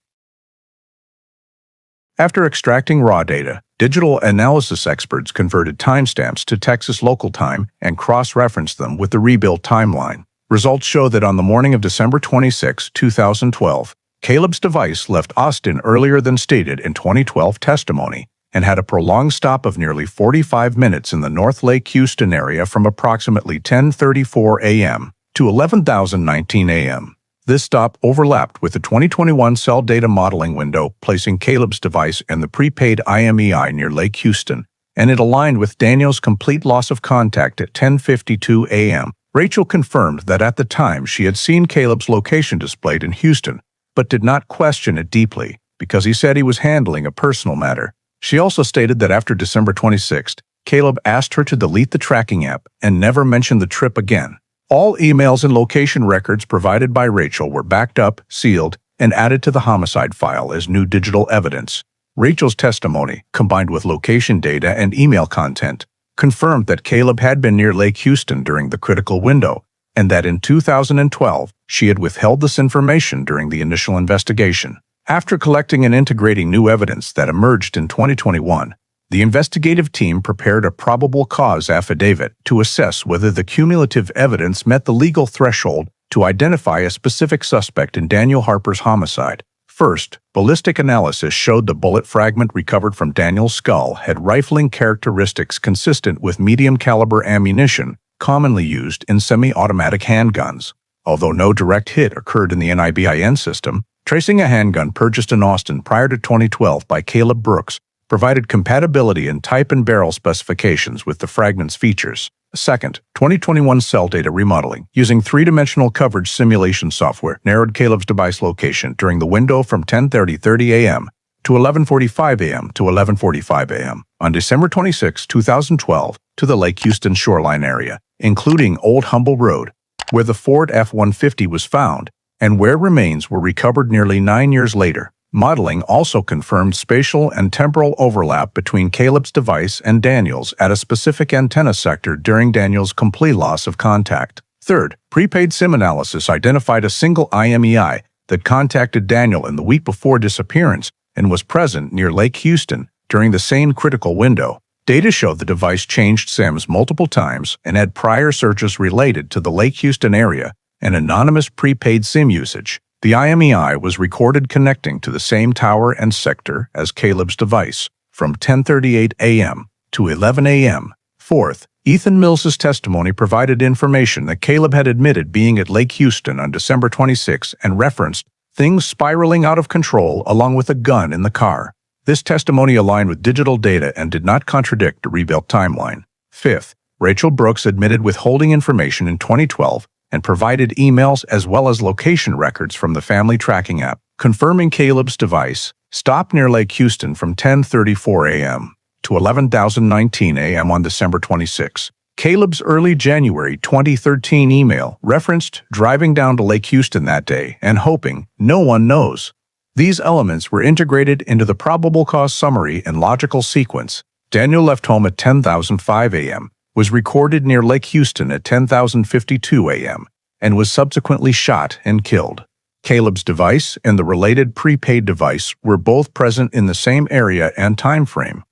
After extracting raw data, digital analysis experts converted timestamps to Texas local time and cross-referenced them with the rebuilt timeline. Results show that on the morning of December 26, 2012, Caleb's device left Austin earlier than stated in 2012 testimony and had a prolonged stop of nearly 45 minutes in the North Lake Houston area from approximately 10:34 a.m. to 11:19 a.m. This stop overlapped with the 2021 cell data modeling window, placing Caleb's device in the prepaid IMEI near Lake Houston, and it aligned with Daniel's complete loss of contact at 10:52 a.m. Rachel confirmed that at the time she had seen Caleb's location displayed in Houston, but did not question it deeply because he said he was handling a personal matter. She also stated that after December 26th, Caleb asked her to delete the tracking app and never mentioned the trip again. All emails and location records provided by Rachel were backed up, sealed, and added to the homicide file as new digital evidence. Rachel's testimony, combined with location data and email content, confirmed that Caleb had been near Lake Houston during the critical window, and that in 2012, she had withheld this information during the initial investigation. After collecting and integrating new evidence that emerged in 2021, the investigative team prepared a probable cause affidavit to assess whether the cumulative evidence met the legal threshold to identify a specific suspect in Daniel Harper's homicide. First, ballistic analysis showed the bullet fragment recovered from Daniel's skull had rifling characteristics consistent with medium-caliber ammunition commonly used in semi-automatic handguns. Although no direct hit occurred in the NIBIN system, tracing a handgun purchased in Austin prior to 2012 by Caleb Brooks provided compatibility in type and barrel specifications with the fragment's features. Second, 2021 cell data remodeling using three-dimensional coverage simulation software narrowed Caleb's device location during the window from 10:30 a.m. to 11:45 a.m. to 11:45 a.m. on December 26, 2012 to the Lake Houston shoreline area, including Old Humble Road, where the Ford F-150 was found, and where remains were recovered nearly 9 years later. Modeling also confirmed spatial and temporal overlap between Caleb's device and Daniel's at a specific antenna sector during Daniel's complete loss of contact. Third, prepaid SIM analysis identified a single IMEI that contacted Daniel in the week before disappearance and was present near Lake Houston during the same critical window. Data showed the device changed SIMs multiple times and had prior searches related to the Lake Houston area and anonymous prepaid SIM usage. The IMEI was recorded connecting to the same tower and sector as Caleb's device from 10:38 a.m. to 11 a.m. Fourth, Ethan Mills's testimony provided information that Caleb had admitted being at Lake Houston on December 26 and referenced things spiraling out of control along with a gun in the car. This testimony aligned with digital data and did not contradict the rebuilt timeline. Fifth, Rachel Brooks admitted withholding information in 2012 and provided emails as well as location records from the family tracking app, confirming Caleb's device stopped near Lake Houston from 10:34 a.m. to 11:19 a.m. on December 26. Caleb's early January 2013 email referenced driving down to Lake Houston that day and hoping no one knows. These elements were integrated into the probable cause summary and logical sequence. Daniel left home at 10:05 a.m., was recorded near Lake Houston at 10:52 a.m., and was subsequently shot and killed. Caleb's device and the related prepaid device were both present in the same area and time frame.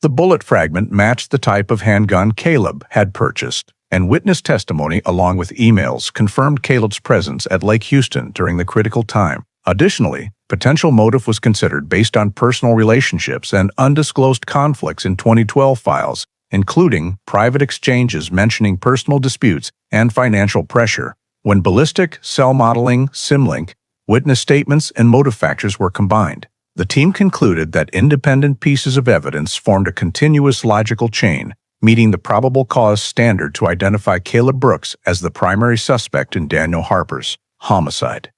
The bullet fragment matched the type of handgun Caleb had purchased, and witness testimony along with emails confirmed Caleb's presence at Lake Houston during the critical time. Additionally, potential motive was considered based on personal relationships and undisclosed conflicts in 2012 files, including private exchanges mentioning personal disputes and financial pressure. When Ballistic, cell modeling, SimLink, witness statements, and motive factors were combined, the team concluded that independent pieces of evidence formed a continuous logical chain, meeting the probable cause standard to identify Caleb Brooks as the primary suspect in Daniel Harper's homicide.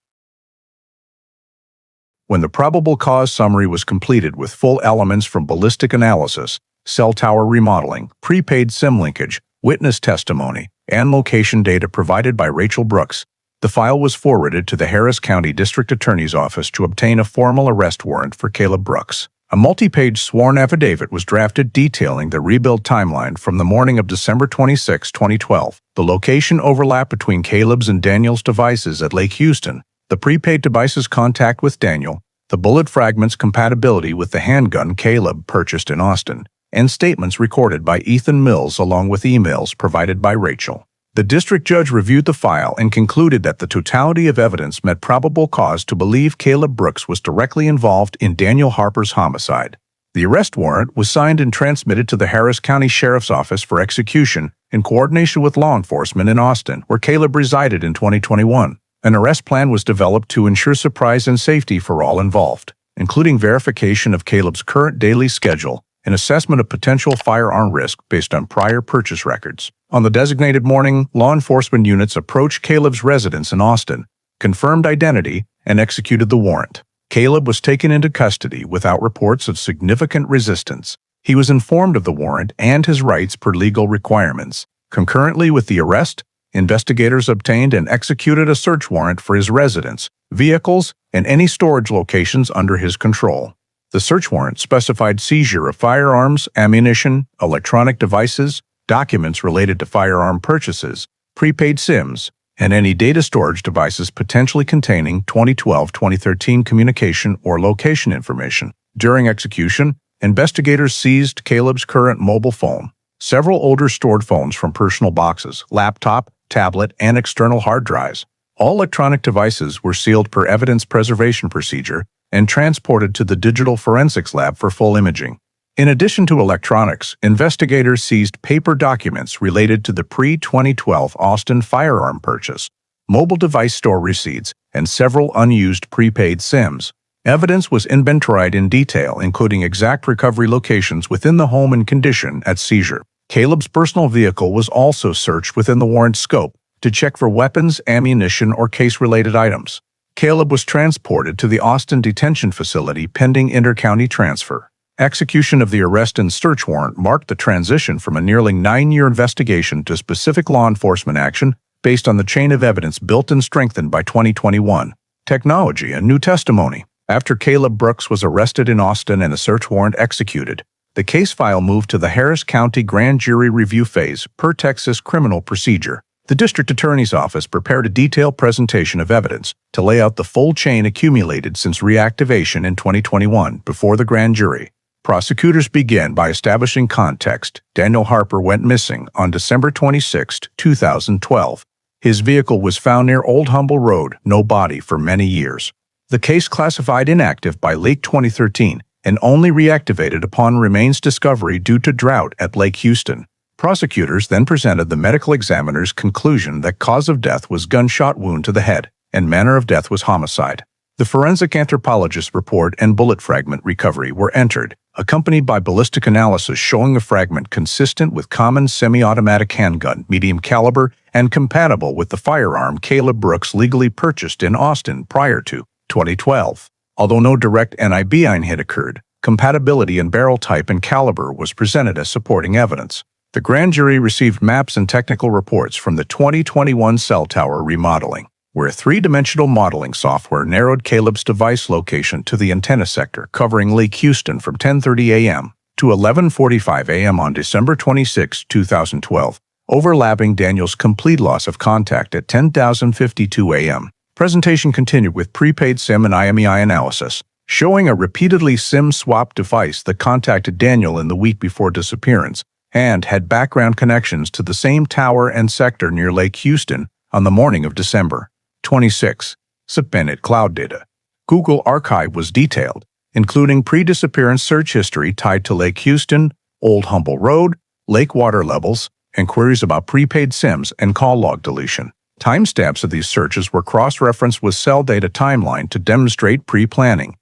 When the probable cause summary was completed with full elements from ballistic analysis, cell tower remodeling, prepaid SIM linkage, witness testimony, and location data provided by Rachel Brooks, the file was forwarded to the Harris County District Attorney's Office to obtain a formal arrest warrant for Caleb Brooks. A multi-page sworn affidavit was drafted detailing the rebuild timeline from the morning of December 26, 2012, the location overlap between Caleb's and Daniel's devices at Lake Houston, the prepaid device's contact with Daniel, the bullet fragment's compatibility with the handgun Caleb purchased in Austin, and statements recorded by Ethan Mills along with emails provided by Rachel. The district judge reviewed the file and concluded that the totality of evidence met probable cause to believe Caleb Brooks was directly involved in Daniel Harper's homicide. The arrest warrant was signed and transmitted to the Harris County Sheriff's Office for execution in coordination with law enforcement in Austin, where Caleb resided in 2021. An arrest plan was developed to ensure surprise and safety for all involved, including verification of Caleb's current daily schedule and assessment of potential firearm risk based on prior purchase records. On the designated morning, law enforcement units approached Caleb's residence in Austin, confirmed identity, and executed the warrant. Caleb was taken into custody without reports of significant resistance. He was informed of the warrant and his rights per legal requirements. Concurrently with the arrest, investigators obtained and executed a search warrant for his residence, vehicles, and any storage locations under his control. The search warrant specified seizure of firearms, ammunition, electronic devices, documents related to firearm purchases, prepaid SIMs, and any data storage devices potentially containing 2012-2013 communication or location information. During execution, investigators seized Caleb's current mobile phone, several older stored phones from personal boxes, laptop, tablet, and external hard drives. All electronic devices were sealed per evidence preservation procedure and transported to the digital forensics lab for full imaging. In addition to electronics, investigators seized paper documents related to the pre-2012 Austin firearm purchase, mobile device store receipts, and several unused prepaid SIMs. Evidence was inventoried in detail, including exact recovery locations within the home and condition at seizure. Caleb's personal vehicle was also searched within the warrant scope to check for weapons, ammunition, or case-related items. Caleb was transported to the Austin detention facility pending inter-county transfer. Execution of the arrest and search warrant marked the transition from a nearly 9-year investigation to specific law enforcement action based on the chain of evidence built and strengthened by 2021 technology and new testimony. After Caleb Brooks was arrested in Austin and a search warrant executed, the case file moved to the Harris County Grand Jury review phase per Texas criminal procedure. The district attorney's office prepared a detailed presentation of evidence to lay out the full chain accumulated since reactivation in 2021 before the grand jury. Prosecutors began by establishing context. Daniel Harper went missing on December 26, 2012. His vehicle was found near Old Humble Road, no body for many years. The case classified inactive by late 2013 and only reactivated upon remains discovery due to drought at Lake Houston. Prosecutors then presented the medical examiner's conclusion that cause of death was gunshot wound to the head and manner of death was homicide. The forensic anthropologist's report and bullet fragment recovery were entered, accompanied by ballistic analysis showing a fragment consistent with common semi-automatic handgun, medium caliber, and compatible with the firearm Caleb Brooks legally purchased in Austin prior to 2012. Although no direct NIBIN hit occurred, compatibility in barrel type and caliber was presented as supporting evidence. The grand jury received maps and technical reports from the 2021 cell tower remodeling, where three-dimensional modeling software narrowed Caleb's device location to the antenna sector covering Lake Houston from 10:30 a.m. to 11:45 a.m. on December 26, 2012, overlapping Daniel's complete loss of contact at 10:52 a.m. Presentation continued with prepaid SIM and IMEI analysis, showing a repeatedly SIM-swapped device that contacted Daniel in the week before disappearance and had background connections to the same tower and sector near Lake Houston on the morning of December 26. Submitted cloud data. Google Archive was detailed, including pre-disappearance search history tied to Lake Houston, Old Humble Road, lake water levels, and queries about prepaid SIMs and call log deletion. Timestamps of these searches were cross-referenced with cell data timeline to demonstrate pre-planning.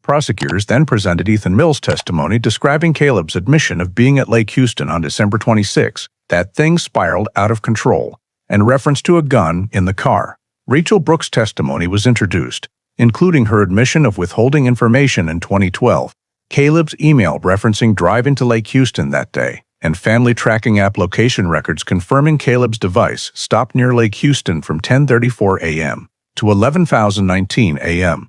Prosecutors then presented Ethan Mills' testimony describing Caleb's admission of being at Lake Houston on December 26, that things spiraled out of control, and reference to a gun in the car. Rachel Brooks' testimony was introduced, including her admission of withholding information in 2012, Caleb's email referencing driving to Lake Houston that day, and family tracking app location records confirming Caleb's device stopped near Lake Houston from 10:34 a.m. to 11:19 a.m.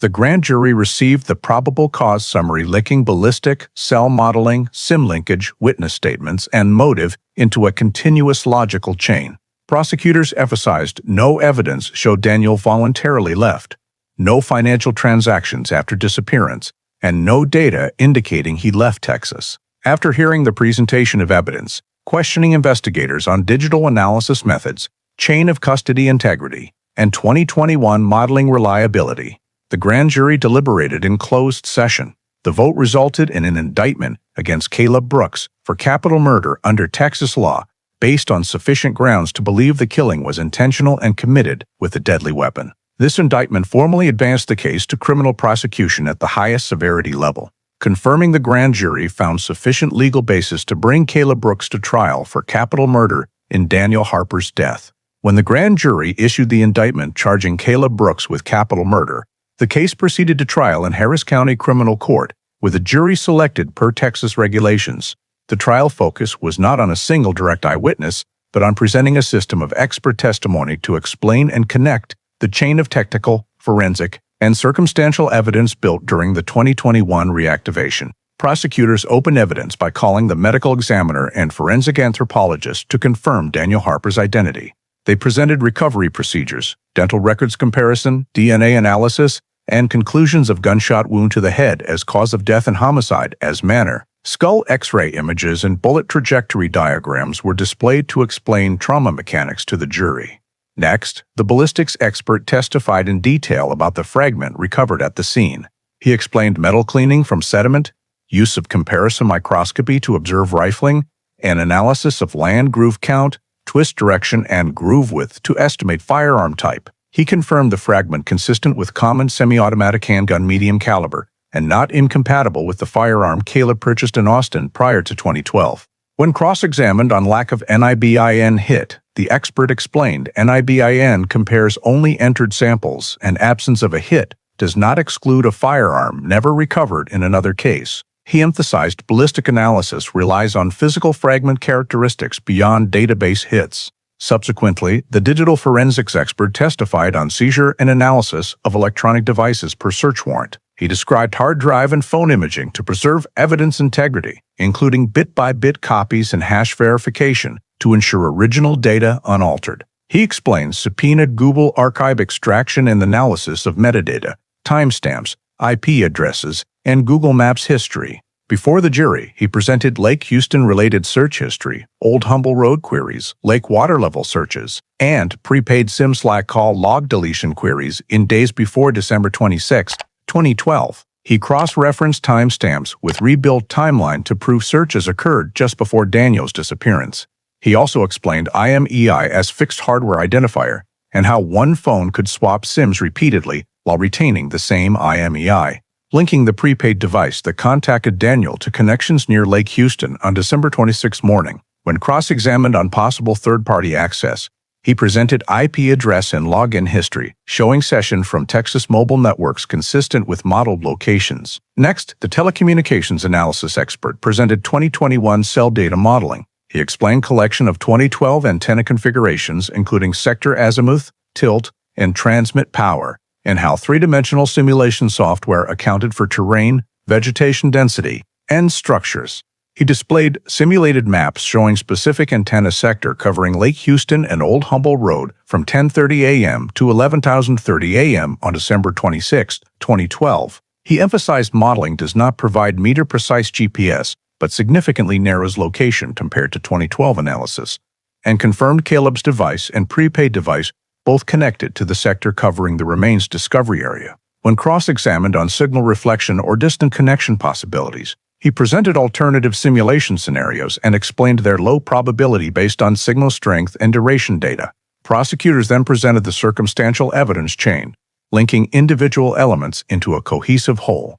The grand jury received the probable cause summary linking ballistic, cell modeling, SIM linkage, witness statements, and motive into a continuous logical chain. Prosecutors emphasized no evidence showed Daniel voluntarily left, no financial transactions after disappearance, and no data indicating he left Texas. After hearing the presentation of evidence, questioning investigators on digital analysis methods, chain of custody integrity, and 2021 modeling reliability, the grand jury deliberated in closed session. The vote resulted in an indictment against Caleb Brooks for capital murder under Texas law, based on sufficient grounds to believe the killing was intentional and committed with a deadly weapon. This indictment formally advanced the case to criminal prosecution at the highest severity level, confirming the grand jury found sufficient legal basis to bring Caleb Brooks to trial for capital murder in Daniel Harper's death. When the grand jury issued the indictment charging Caleb Brooks with capital murder, the case proceeded to trial in Harris County Criminal Court, with a jury selected per Texas regulations. The trial focus was not on a single direct eyewitness, but on presenting a system of expert testimony to explain and connect the chain of technical, forensic, and circumstantial evidence built during the 2021 reactivation. Prosecutors opened evidence by calling the medical examiner and forensic anthropologist to confirm Daniel Harper's identity. They presented recovery procedures, dental records comparison, DNA analysis, and conclusions of gunshot wound to the head as cause of death and homicide as manner. Skull X-ray images and bullet trajectory diagrams were displayed to explain trauma mechanics to the jury. Next, the ballistics expert testified in detail about the fragment recovered at the scene. He explained metal cleaning from sediment, use of comparison microscopy to observe rifling, and analysis of land groove count, twist direction, and groove width to estimate firearm type. He confirmed the fragment consistent with common semi-automatic handgun medium caliber and not incompatible with the firearm Caleb purchased in Austin prior to 2012. When cross-examined on lack of NIBIN hit, the expert explained NIBIN compares only entered samples and absence of a hit does not exclude a firearm never recovered in another case. He emphasized ballistic analysis relies on physical fragment characteristics beyond database hits. Subsequently, the digital forensics expert testified on seizure and analysis of electronic devices per search warrant. He described hard drive and phone imaging to preserve evidence integrity, including bit-by-bit copies and hash verification to ensure original data unaltered. He explains subpoenaed Google Archive extraction and analysis of metadata, timestamps, IP addresses, and Google Maps history. Before the jury, he presented Lake Houston-related search history, Old Humble Road queries, lake water level searches, and prepaid SIM Slack call log deletion queries in days before December 26, 2012. He cross-referenced timestamps with rebuilt timeline to prove searches occurred just before Daniel's disappearance. He also explained IMEI as fixed hardware identifier and how one phone could swap SIMs repeatedly while retaining the same IMEI, linking the prepaid device that contacted Daniel to connections near Lake Houston on December 26 morning. When cross-examined on possible third-party access, he presented IP address and login history, showing session from Texas mobile networks consistent with modeled locations. Next, the telecommunications analysis expert presented 2021 cell data modeling. He explained collection of 2012 antenna configurations, including sector azimuth, tilt, and transmit power, and how three-dimensional simulation software accounted for terrain, vegetation density, and structures. He displayed simulated maps showing specific antenna sector covering Lake Houston and Old Humble Road from 10:30 a.m. to 11:30 a.m. on December 26, 2012. He emphasized modeling does not provide meter-precise GPS, but significantly narrows location compared to 2012 analysis, and confirmed Caleb's device and prepaid device both connected to the sector covering the remains discovery area. When cross-examined on signal reflection or distant connection possibilities, he presented alternative simulation scenarios and explained their low probability based on signal strength and duration data. Prosecutors then presented the circumstantial evidence chain, linking individual elements into a cohesive whole.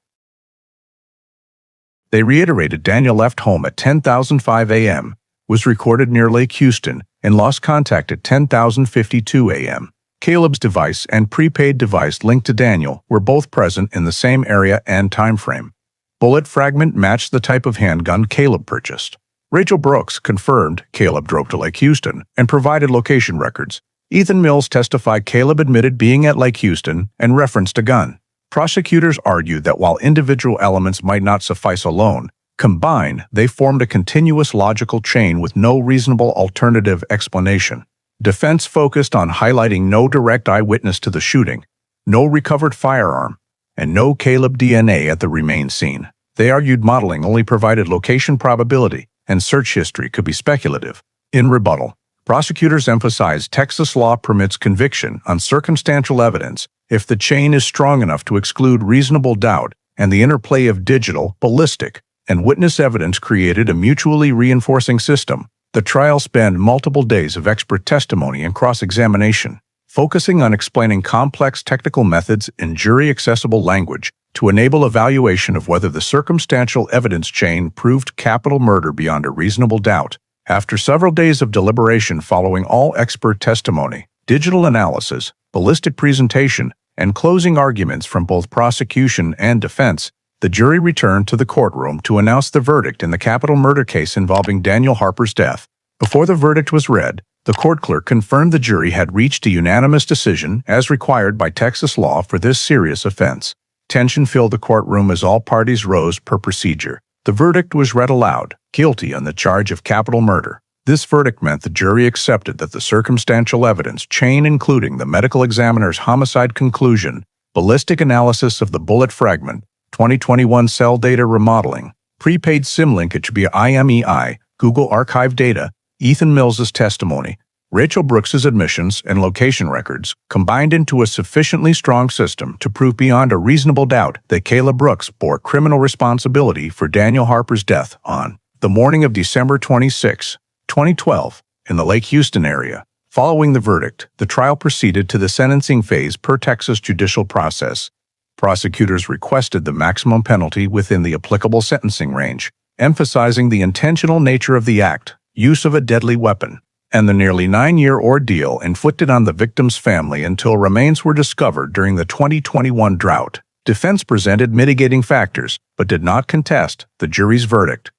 They reiterated Daniel left home at 10:05 a.m., was recorded near Lake Houston, and lost contact at 10:52 a.m. Caleb's device and prepaid device linked to Daniel were both present in the same area and time frame. Bullet fragment matched the type of handgun Caleb purchased. Rachel Brooks confirmed Caleb drove to Lake Houston and provided location records. Ethan Mills testified Caleb admitted being at Lake Houston and referenced a gun. Prosecutors argued that while individual elements might not suffice alone, combined, they formed a continuous logical chain with no reasonable alternative explanation. Defense focused on highlighting no direct eyewitness to the shooting, no recovered firearm, and no Caleb DNA at the remains scene. They argued modeling only provided location probability, and search history could be speculative. In rebuttal, prosecutors emphasized Texas law permits conviction on circumstantial evidence if the chain is strong enough to exclude reasonable doubt, and the interplay of digital, ballistic, and witness evidence created a mutually reinforcing system. The trial spanned multiple days of expert testimony and cross-examination, focusing on explaining complex technical methods in jury-accessible language to enable evaluation of whether the circumstantial evidence chain proved capital murder beyond a reasonable doubt. After several days of deliberation following all expert testimony, digital analysis, ballistic presentation, and closing arguments from both prosecution and defense, the jury returned to the courtroom to announce the verdict in the capital murder case involving Daniel Harper's death. Before the verdict was read, the court clerk confirmed the jury had reached a unanimous decision as required by Texas law for this serious offense. Tension filled the courtroom as all parties rose per procedure. The verdict was read aloud, guilty on the charge of capital murder. This verdict meant the jury accepted that the circumstantial evidence chain, including the medical examiner's homicide conclusion, ballistic analysis of the bullet fragment, 2021 cell data remodeling, prepaid SIM linkage via IMEI, Google Archive data, Ethan Mills's testimony, Rachel Brooks's admissions and location records, combined into a sufficiently strong system to prove beyond a reasonable doubt that Caleb Brooks bore criminal responsibility for Daniel Harper's death on the morning of December 26, 2012, in the Lake Houston area. Following the verdict, the trial proceeded to the sentencing phase per Texas judicial process. Prosecutors requested the maximum penalty within the applicable sentencing range, emphasizing the intentional nature of the act, use of a deadly weapon, and the nearly 9-year ordeal inflicted on the victim's family until remains were discovered during the 2021 drought. Defense presented mitigating factors, but did not contest the jury's verdict.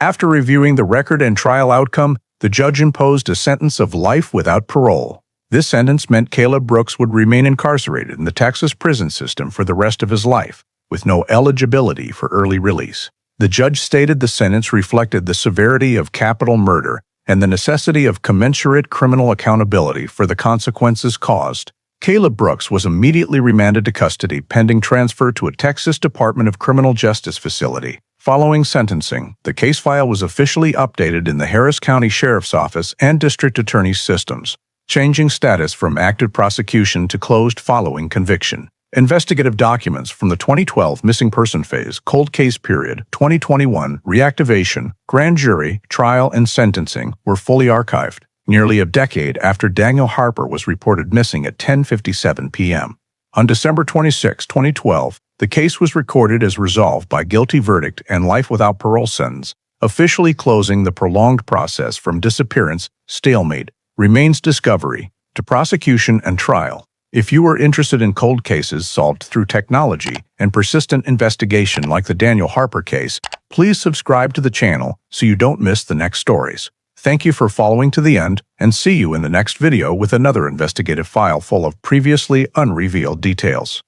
After reviewing the record and trial outcome, the judge imposed a sentence of life without parole. This sentence meant Caleb Brooks would remain incarcerated in the Texas prison system for the rest of his life, with no eligibility for early release. The judge stated the sentence reflected the severity of capital murder and the necessity of commensurate criminal accountability for the consequences caused. Caleb Brooks was immediately remanded to custody pending transfer to a Texas Department of Criminal Justice facility. Following sentencing, the case file was officially updated in the Harris County Sheriff's Office and District Attorney's systems, changing status from active prosecution to closed following conviction. Investigative documents from the 2012 missing person phase, cold case period, 2021, reactivation, grand jury, trial, and sentencing were fully archived, nearly a decade after Daniel Harper was reported missing at 10:57 p.m. On December 26, 2012, the case was recorded as resolved by guilty verdict and life without parole sentence, officially closing the prolonged process from disappearance, stalemate, remains discovery, to prosecution and trial. If you are interested in cold cases solved through technology and persistent investigation like the Daniel Harper case, please subscribe to the channel so you don't miss the next stories. Thank you for following to the end, and see you in the next video with another investigative file full of previously unrevealed details.